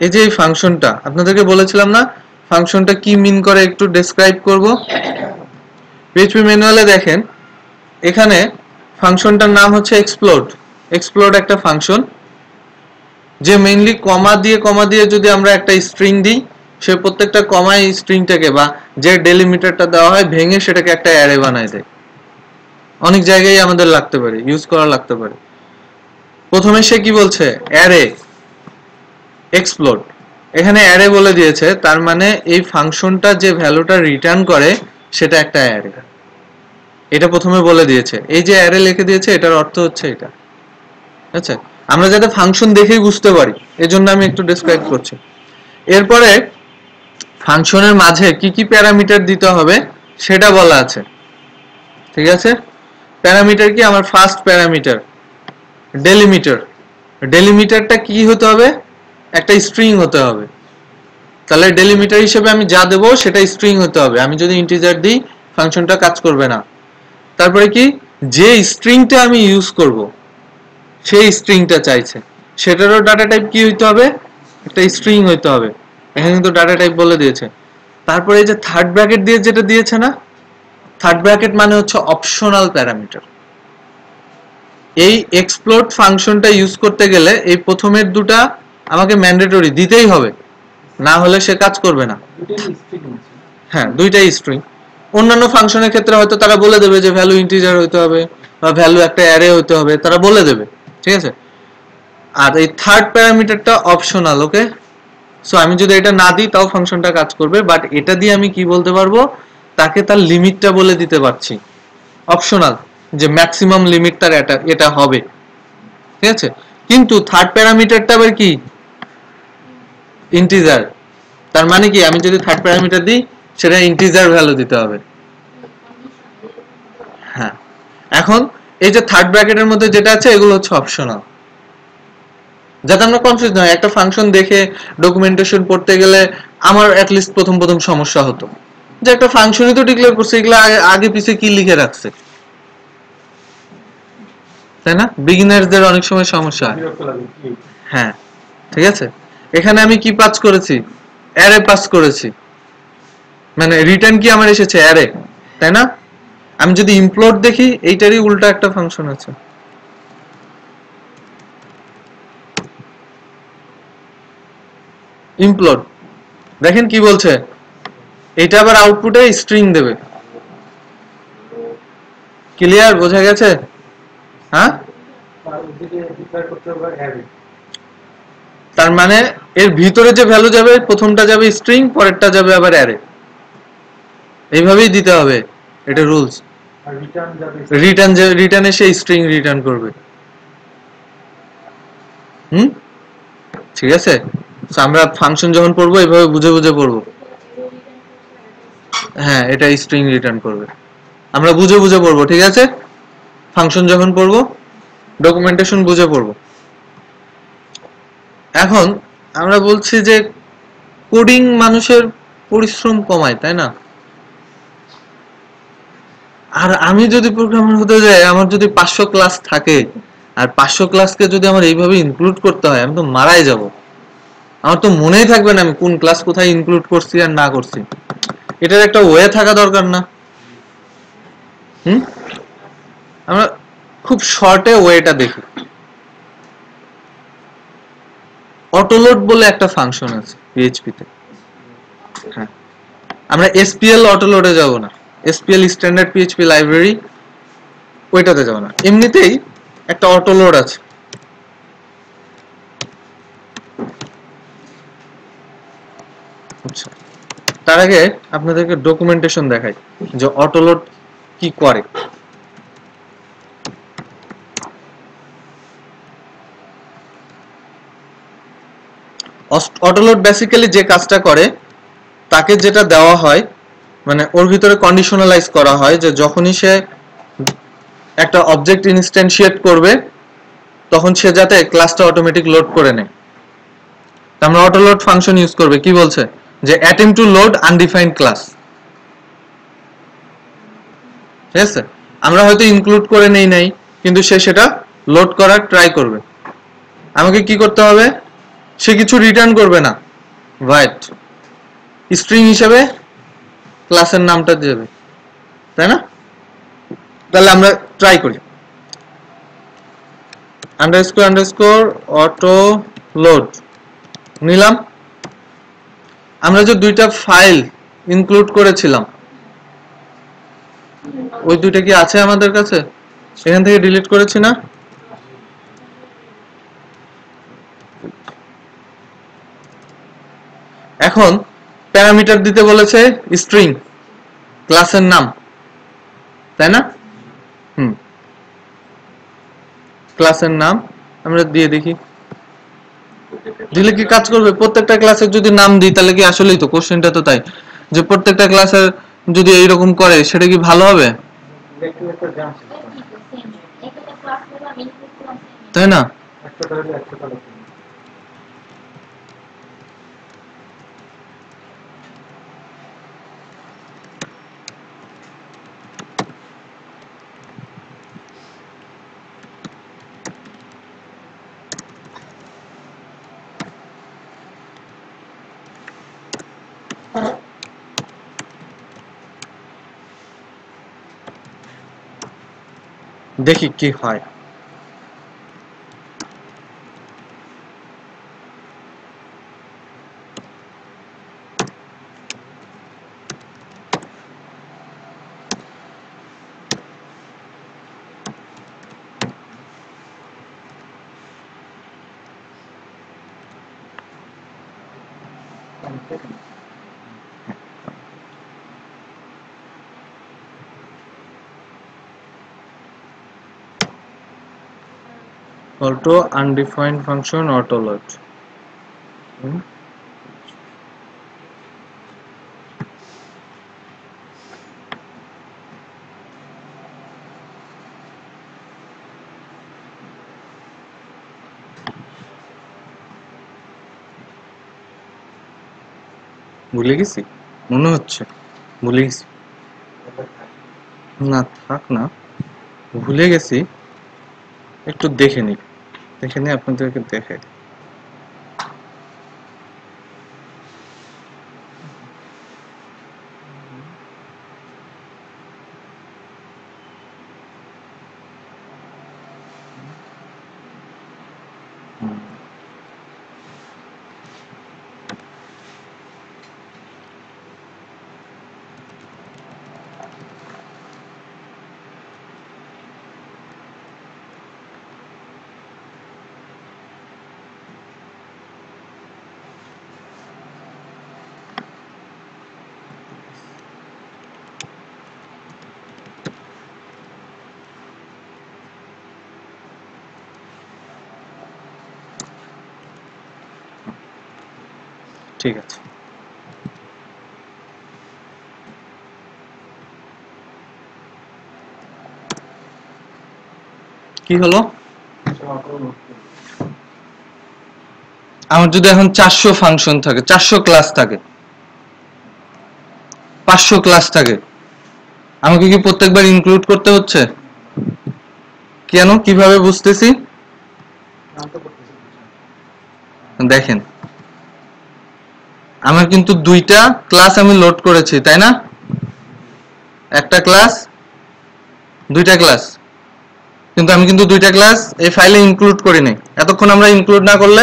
এই যে এই ফাংশনটা আপনাদেরকে বলেছিলাম না, ফাংশনটা কি মিন করে একটু ডেসক্রাইব করব। পিএইচপি ম্যানুয়ালে দেখেন, এখানে ফাংশনটার নাম হচ্ছে এক্সপ্লোড। এক্সপ্লোড একটা ফাংশন যে মেইনলি কমা দিয়ে যদি আমরা একটা স্ট্রিং দিই, সে প্রত্যেকটা কমা এই স্ট্রিংটাকে বা যে ডেলিমিটারটা দেওয়া হয় ভেঙে সেটাকে একটা অ্যারে বানায় দেয়। অনেক জায়গায় আমাদের লাগতে পারে, ইউজ করা লাগতে পারে। প্রথমে সে কি বলছে, অ্যারে এক্সপ্লোড। এখানে অ্যারে বলে দিয়েছে, তার মানে এই ফাংশনটা যে ভ্যালুটা রিটার্ন করে সেটা একটা অ্যারে। এটা প্রথমে বলে দিয়েছে, এই যে অ্যারে লিখে দিয়েছে এটার অর্থ হচ্ছে এটা। আচ্ছা, আমরা যাতে ফাংশন দেখেই বুঝতে পারি এজন্য আমি একটু ডেসক্রাইব করছি। এরপরে ফাংশনের মাঝে কি কি প্যারামিটার দিতে হবে সেটা বলা আছে, ঠিক আছে? প্যারামিটার কি? আমার ফার্স্ট প্যারামিটার ডেলিমিটার। ডেলিমিটারটা কি হতে হবে? একটা স্ট্রিং হতে হবে। তাহলে ডেলিমিটার হিসেবে আমি যা দেবো সেটা স্ট্রিং হতে হবে। আমি যদি ইন্টিজার দিই ফাংশনটা কাজ করবে না। তারপরে কি, যে স্ট্রিংটা আমি ইউজ করব সেই স্ট্রিংটা চাইছে, সেটারও ডাটা টাইপ কি হইতে হবে? একটা স্ট্রিং হইতে হবে। এখানে কিন্তু ডাটা টাইপ বলে দিয়েছে। তারপরে এই যে থার্ড ব্র্যাকেট দিয়ে যেটা দিয়েছে না, থার্ড ব্র্যাকেট মানে হচ্ছে অপশনাল প্যারামিটার। এই এক্সপ্লোর ফাংশনটা ইউজ করতে গেলে এই প্রথমের দুটা আমাকে ম্যান্ডেটরি দিতেই হবে, না হলে সে কাজ করবে না। হ্যাঁ, দুইটাই স্ট্রিং। অন্যান্য ফাংশনের ক্ষেত্রে হয়তো তারা বলে দেবে যে ভ্যালু ইন্টিজার হইতে হবে বা ভ্যালু একটা অ্যারে হইতে হবে, তারা বলে দেবে, ঠিক আছে? আর এই থার্ড প্যারামিটারটা অপশনাল। ওকে, সো আমি যদি এটা না দিই তাও ফাংশনটা কাজ করবে, বাট এটা দিয়ে আমি কি বলতে পারবো? তাকে তার লিমিটটা বলে দিতে পারছি, অপশনাল, যে ম্যাক্সিমাম লিমিট তার এটা হবে, ঠিক আছে? কিন্তু থার্ড প্যারামিটারটা আবার কি? ইন্টিজার। তার মানে কি, আমি যদি থার্ড প্যারামিটার দিই সেটা ইন্টিজার ভ্যালু দিতে হবে। হ্যাঁ, এখন এই যে থার্ড ব্র্যাকেটের মধ্যে যেটা আছে এগুলো হচ্ছে অপশনাল, যাতে আমরা কনফিউজ না হয়। একটা ফাংশন দেখে ডকুমেন্টেশন পড়তে গেলে আমার অ্যাটলিস্ট প্রথম প্রথম সমস্যা হতো যে একটা ফাংশনই তো ডিক্লেয়ার করছে, এগুলো আগে পিছে কি লিখে রাখছে, তাই না? বিগিনারদের অনেক সময় সমস্যা হয়। হ্যাঁ, ঠিক আছে। এখানে আমি কি পাস করেছি? অ্যারে পাস করেছি, মানে রিটার্ন কি আমার এসেছে? অ্যারে, তাই না? আমি যদি ইমপ্লোড দেখি এইটারই উল্টা একটা ফাংশন আছে। ইমপ্লোড দেখেন কি বলছে, এটা আবার আউটপুটে স্ট্রিং দেবে। ক্লিয়ার? বোঝা গেছে? হ্যাঁ, তার মানে এর ভিতরে যে ভ্যালু যাবে প্রথমটা যাবে স্ট্রিং, পরেরটা যাবে আবার অ্যারে। এইভাবেই দিতে হবে, এটা রুলস। রিটার্নে সেই স্ট্রিং রিটার্ন করবে। ঠিক আছে? আমরা ফাংশন যখন পড়বো এইভাবে বুঝে বুঝে পড়বো। হ্যাঁ, এটা স্ট্রিং রিটার্ন করবে, আমরা বুঝে বুঝে পড়বো, ঠিক আছে? ফাংশন যখন পড়বো ডকুমেন্টেশন বুঝে পড়বো। এখন আমরা বলছি যে কোডিং মানুষের পরিশ্রম কমায়, তাই না? আর আমি যদি প্রোগ্রামার হতে যাই, আমার যদি 500 ক্লাস থাকে, আর 500 ক্লাসকে যদি আমার এইভাবে ইনক্লুড করতে হয়, আমি তো মারাই যাব। আমার তো মনেই থাকবে না আমি কোন ক্লাস কোথায় ইনক্লুড করছি আর না করছি। এটার একটা ওয়ে থাকা দরকার না? আমরা খুব শর্টে ওয়েটা দেখি। অটোলোড বলে একটা ফাংশন আছে পিএইচপিতে। হ্যাঁ, আমরা এসপিএল অটোলোডে যাব না, এসপিএল স্ট্যান্ডার্ড পিএইচপি লাইব্রেরি ওইটাতে যাব না। এমনিতেই একটা অটোলোড আছে। আচ্ছা, তার আগে আপনাদেরকে ডকুমেন্টেশন দেখাই যে অটোলোড কি করে। অটোলোড বেসিক্যালি যে কাজটা করে, তাকে যেটা দেওয়া হয় মানে ওর ভিতরে কন্ডিশনালাইজ করা হয় যে যখনই সে একটা অবজেক্ট ইনস্ট্যান্সিয়েট করবে তখন সে যাতে ক্লাসটা অটোমেটিক লোড করে নেয়। আমরা অটোলোড ফাংশন ইউজ করবে, কি বলছে যে attempt to load undefined class. ঠিক আছে, আমরা হয়তো ইনক্লুড করে নেই নাই, কিন্তু সে সেটা লোড করার ট্রাই করবে। আমাকে কি করতে হবে? সে কিছু রিটার্ন করবে না, ভয়েড স্ট্রিং হিসেবে ক্লাসের নামটা দেবে, তাই না? তাহলে আমরা ট্রাই করি। আন্ডারস্কোর আন্ডারস্কোর অটো লোড নিলাম। আমরা যে দুইটা ফাইল ইনক্লুড করেছিলাম ওই দুইটা কি আছে আমাদের কাছে? এখান থেকে ডিলিট করেছি না? এখন প্যারামিটার দিতে বলেছে স্ট্রিং, ক্লাসের নাম, তাই না? ক্লাসের নাম আমরা দিয়ে দেখি, দিলে কি কাজ করবে? প্রত্যেকটা ক্লাসের যদি নাম দিই তাহলে কি আসলেই তো কোশ্চেনটা তো তাই যে প্রত্যেকটা ক্লাসের যদি এইরকম করে সেটা কি ভালো হবে? তাই না? দেখি কি হয়। Auto undefined function autoload. ভুলে গেছি মনে হচ্ছে, ভুলে গেছি। না থাক না, ভুলে গেছি, একটু দেখে নি, দেখে নি আপনাদেরকে দেখে। ঠিক আছে, কি হলো? আমার যদি এখন 400 ফাংশন থাকে, 400 ক্লাস থাকে, 500 ক্লাস থাকে, আমাকে কি প্রত্যেকবার ইনক্লুড করতে হচ্ছে? কেন, কিভাবে বুঝতেছি? দেখেন, আমার কিন্তু 2টা ক্লাস আমি লোড করেছি, তাই না? একটা ক্লাস, 2টা ক্লাস, কিন্তু আমি কিন্তু 2টা ক্লাস এই ফাইলে ইনক্লুড করি নাই। এতক্ষণ আমরা ইনক্লুড না করলে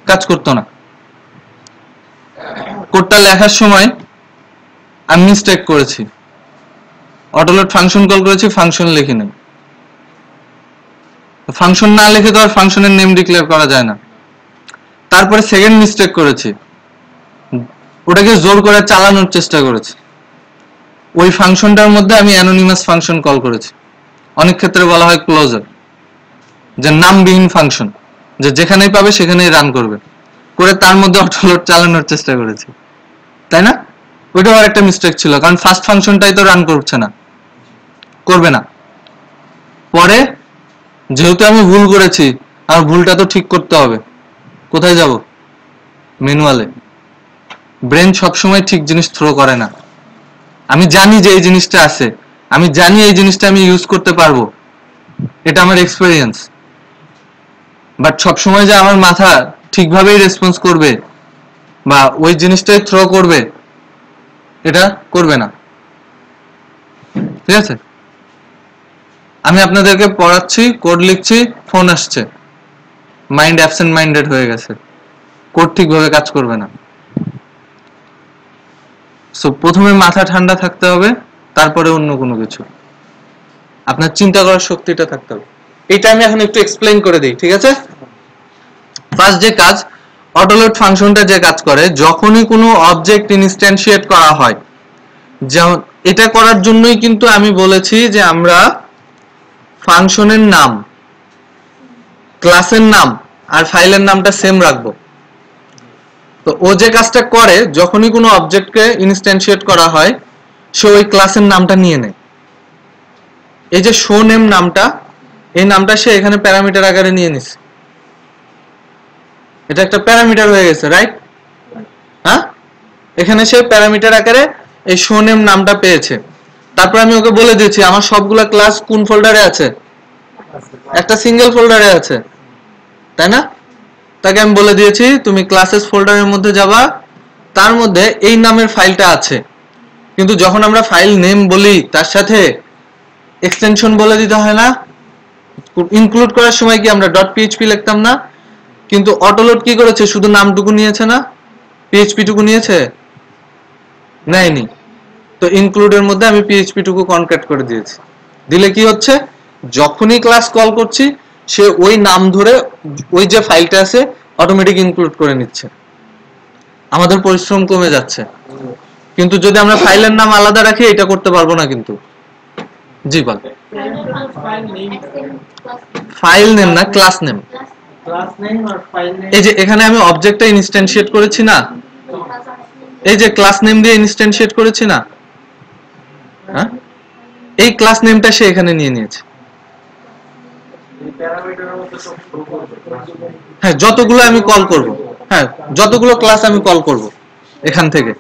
কাজ করতো না। কোডটা লেখার সময় আমি মিস্টেক করেছি, অটোলোড ফাংশন কল করেছি, ফাংশন লিখি নাই। ফাংশন না লিখে তো আর ফাংশনের নেম ডিক্লেয়ার করা যায় না। তারপরে সেকেন্ড মিস্টেক করেছি, ওটাকে জোর করে চালানোর চেষ্টা করেছি। ওই ফাংশনটার মধ্যে আমি অ্যানোনিমাস ফাংশন কল করেছি, অনেক ক্ষেত্রে বলা হয় ক্লোজার, যে নামবিহীন ফাংশন, যে যেখানেই পাবে সেখানেই রান করবে, করে তার মধ্যে অটোলোড চালানোর চেষ্টা করেছি, তাই না? ওইটাও আর একটা মিস্টেক ছিল, কারণ ফার্স্ট ফাংশনটাই তো রান করছে না, করবে না। পরে যেহেতু আমি ভুল করেছি, আর ভুলটা তো ঠিক করতে হবে, কোথায় যাব? ম্যানুয়ালে। ব্রেন সবসময় ঠিক জিনিস থ্রো করে না। আমি জানি যে এই জিনিসটা আছে, আমি জানি এই জিনিসটা আমি ইউজ করতে পারবো, এটা আমার এক্সপেরিয়েন্স, বাট সবসময় যে আমার মাথা ঠিকভাবেই রেসপন্স করবে বা ওই জিনিসটাই থ্রো করবে, এটা করবে না। ঠিক আছে, আমি আপনাদেরকে পড়াচ্ছি, কোড লিখছি, ফোন আসছে, মাইন্ড অ্যাবসেন্ট মাইন্ডেড হয়ে গেছে, কোড ঠিকভাবে কাজ করবে না। সো প্রথমে মাথা ঠান্ডা থাকতে হবে, তারপরে অন্য কোনো কিছু, আপনার চিন্তা করার শক্তিটা থাকতে হবে। এটা আমি এখন একটু এক্সপ্লেইন করে দিই, ঠিক আছে? ফার্স্ট যে কাজ, অটোলোড ফাংশনটা যে কাজ করে, যখনই কোনো অবজেক্ট ইনস্ট্যান্সিয়েট করা হয়, যেমন এটা করার জন্যই কিন্তু আমি বলেছি যে আমরা ফাংশনের নাম ক্লাসের নাম আর ফাইলের নামটা সেম রাখবো। তো ও যে কাজটা করে, যখনই কোনো অবজেক্টকে ইনস্ট্যান্সিয়েট করা হয় সে ওই ক্লাসের নামটা নিয়ে নেয়। এই যে শো নেম নামটা, এই নামটা সে এখানে প্যারামিটার আকারে নিয়ে নিছে, এটা একটা প্যারামিটার হয়ে গেছে, রাইট? হ্যাঁ, এখানে সে প্যারামিটার আকারে এই শো নেম নামটা পেয়েছে। তারপর আমি ওকে বলে দিয়েছি আমার সবগুলা ক্লাস কোন ফোল্ডারে আছে, একটা সিঙ্গেল ফোল্ডারে আছে, তাই না? তাকে আমি বলে দিয়েছি তুমি ক্লাসেস ফোল্ডারের মধ্যে যাবা, তার মধ্যে এই নামের ফাইলটা আছে। কিন্তু যখন আমরা ফাইল নেম বলি তার সাথে এক্সটেনশন বলে দিতে হয় না? ইনক্লুড করার সময় কি আমরা .php লিখতাম না? কিন্তু অটোলোড কি করেছে, শুধু নামটুকু নিয়েছে না, পিএইচপি টুকু নিয়েছে, নেয়নি। তো ইনক্লুডের মধ্যে আমি পিএইচপি টুকু কনক্যাট করে দিয়েছি। দিলে কি হচ্ছে, যখনই ক্লাস কল করছি সে ওই নাম ধরে ওই যে ফাইলটা আছে অটোমেটিক ইনক্লুড করে নিচ্ছে, আমাদের পরিশ্রম কমে যাচ্ছে। কিন্তু যদি আমরা ফাইলের নাম আলাদা রাখি এটা করতে পারবো না কিন্তু। জি বল। ফাইল নেম না, ক্লাস নেম। এই যে এখানে আমি অবজেক্টটা ইনস্ট্যান্সিয়েট করেছি না, এই যে ক্লাস নেম দিয়ে ইনস্ট্যান্সিয়েট করেছি না, হ্যাঁ, এই ক্লাস নেমটা সে এখানে নিয়ে নিয়েছে। হ্যাঁ, যতগুলো আমি কল করব, হ্যাঁ যতগুলো ক্লাস আমি কল করব এখান থেকে,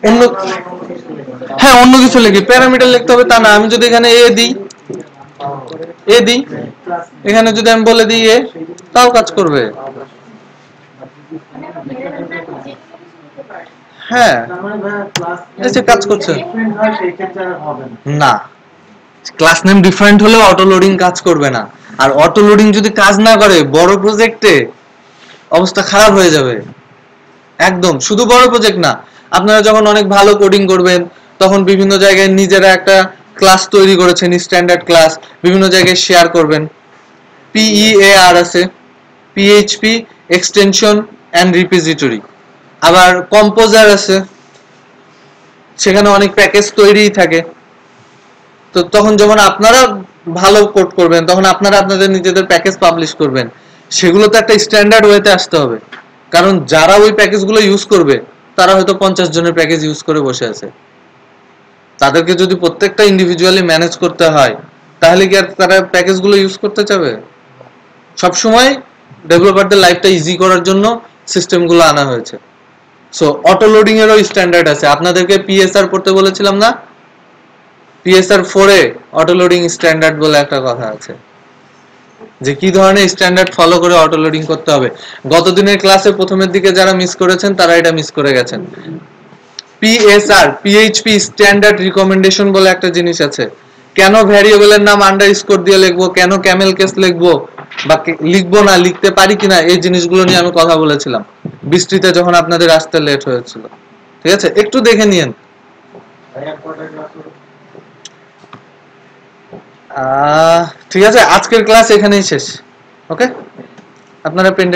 অন্য, হ্যাঁ অন্য কিছু লিখি, প্যারামিটার লিখতে হবে তা না। আমি যদি এখানে এ দিই, এখানে যদি আমি বলে দিই এ, তাও কাজ করবে। হ্যাঁ কাজ করছে না, ক্লাস নেম ডিফারেন্ট হলেও অটো লোডিং কাজ করবে না। আর অটো লোডিং যদি কাজ না করে বড় প্রজেক্টে অবস্থা খারাপ হয়ে যাবে একদম। শুধু বড় প্রজেক্ট না, আপনারা যখন অনেক ভালো কোডিং করবেন তখন বিভিন্ন জায়গায় নিজেরা একটা ক্লাস তৈরি করেছেন, স্ট্যান্ডার্ড ক্লাস, বিভিন্ন জায়গায় শেয়ার করবেন। PEAR আছে, PHP এক্সটেনশন এন্ড রিপোজিটরি। আবার কম্পোজার আছে, সেখানে অনেক প্যাকেজ তৈরিই থাকে। তো তখন যখন আপনারা ভালো কোড করবেন তখন আপনারা আপনাদের নিজেদের প্যাকেজ পাবলিশ করবেন, সেগুলো তো একটা স্ট্যান্ডার্ড ওয়েতে আসতে হবে। কারণ যারা ওই প্যাকেজগুলো ইউজ করবে তারা হয়তো 50 জনের প্যাকেজ ইউজ করে বসে আছে, তাদেরকে যদি প্রত্যেকটা ইন্ডিভিজুয়ালি ম্যানেজ করতে হয় তাহলে কি আর তারা প্যাকেজগুলো ইউজ করতে চাবে? সবসময় ডেভেলপারদের লাইফটা ইজি করার জন্য সিস্টেমগুলো আনা হয়েছে। সো অটো লোডিং এরও স্ট্যান্ডার্ড আছে। আপনাদেরকে PSR পড়তে বলেছিলাম না, PSR 4 এ অটো লোডিং স্ট্যান্ডার্ড বলে একটা কথা আছে, যে কি ধরনের স্ট্যান্ডার্ড ফলো করে অটো লোডিং করতে হবে। গত দিনের ক্লাসে প্রথমের দিকে যারা মিস করেছেন তারা এটা মিস করে গেছেন। PSR, PHP স্ট্যান্ডার্ড রিকমেন্ডেশন বলে একটা জিনিস আছে। কেন ভ্যারিয়েবলের নাম আন্ডারস্কোর দিয়ে লিখবো, কেন ক্যামেল কেস লিখবো বা লিখবো না, লিখতে পারি কিনা, এই জিনিসগুলো নিয়ে আমি কথা বলেছিলাম বৃষ্টিতে যখন আপনাদের আসতে লেট হয়েছিল। ঠিক আছে, একটু দেখে নিয়েন। ঠিক আছে, আজকের ক্লাস এখানেই শেষ। ওকে, আপনারা পেন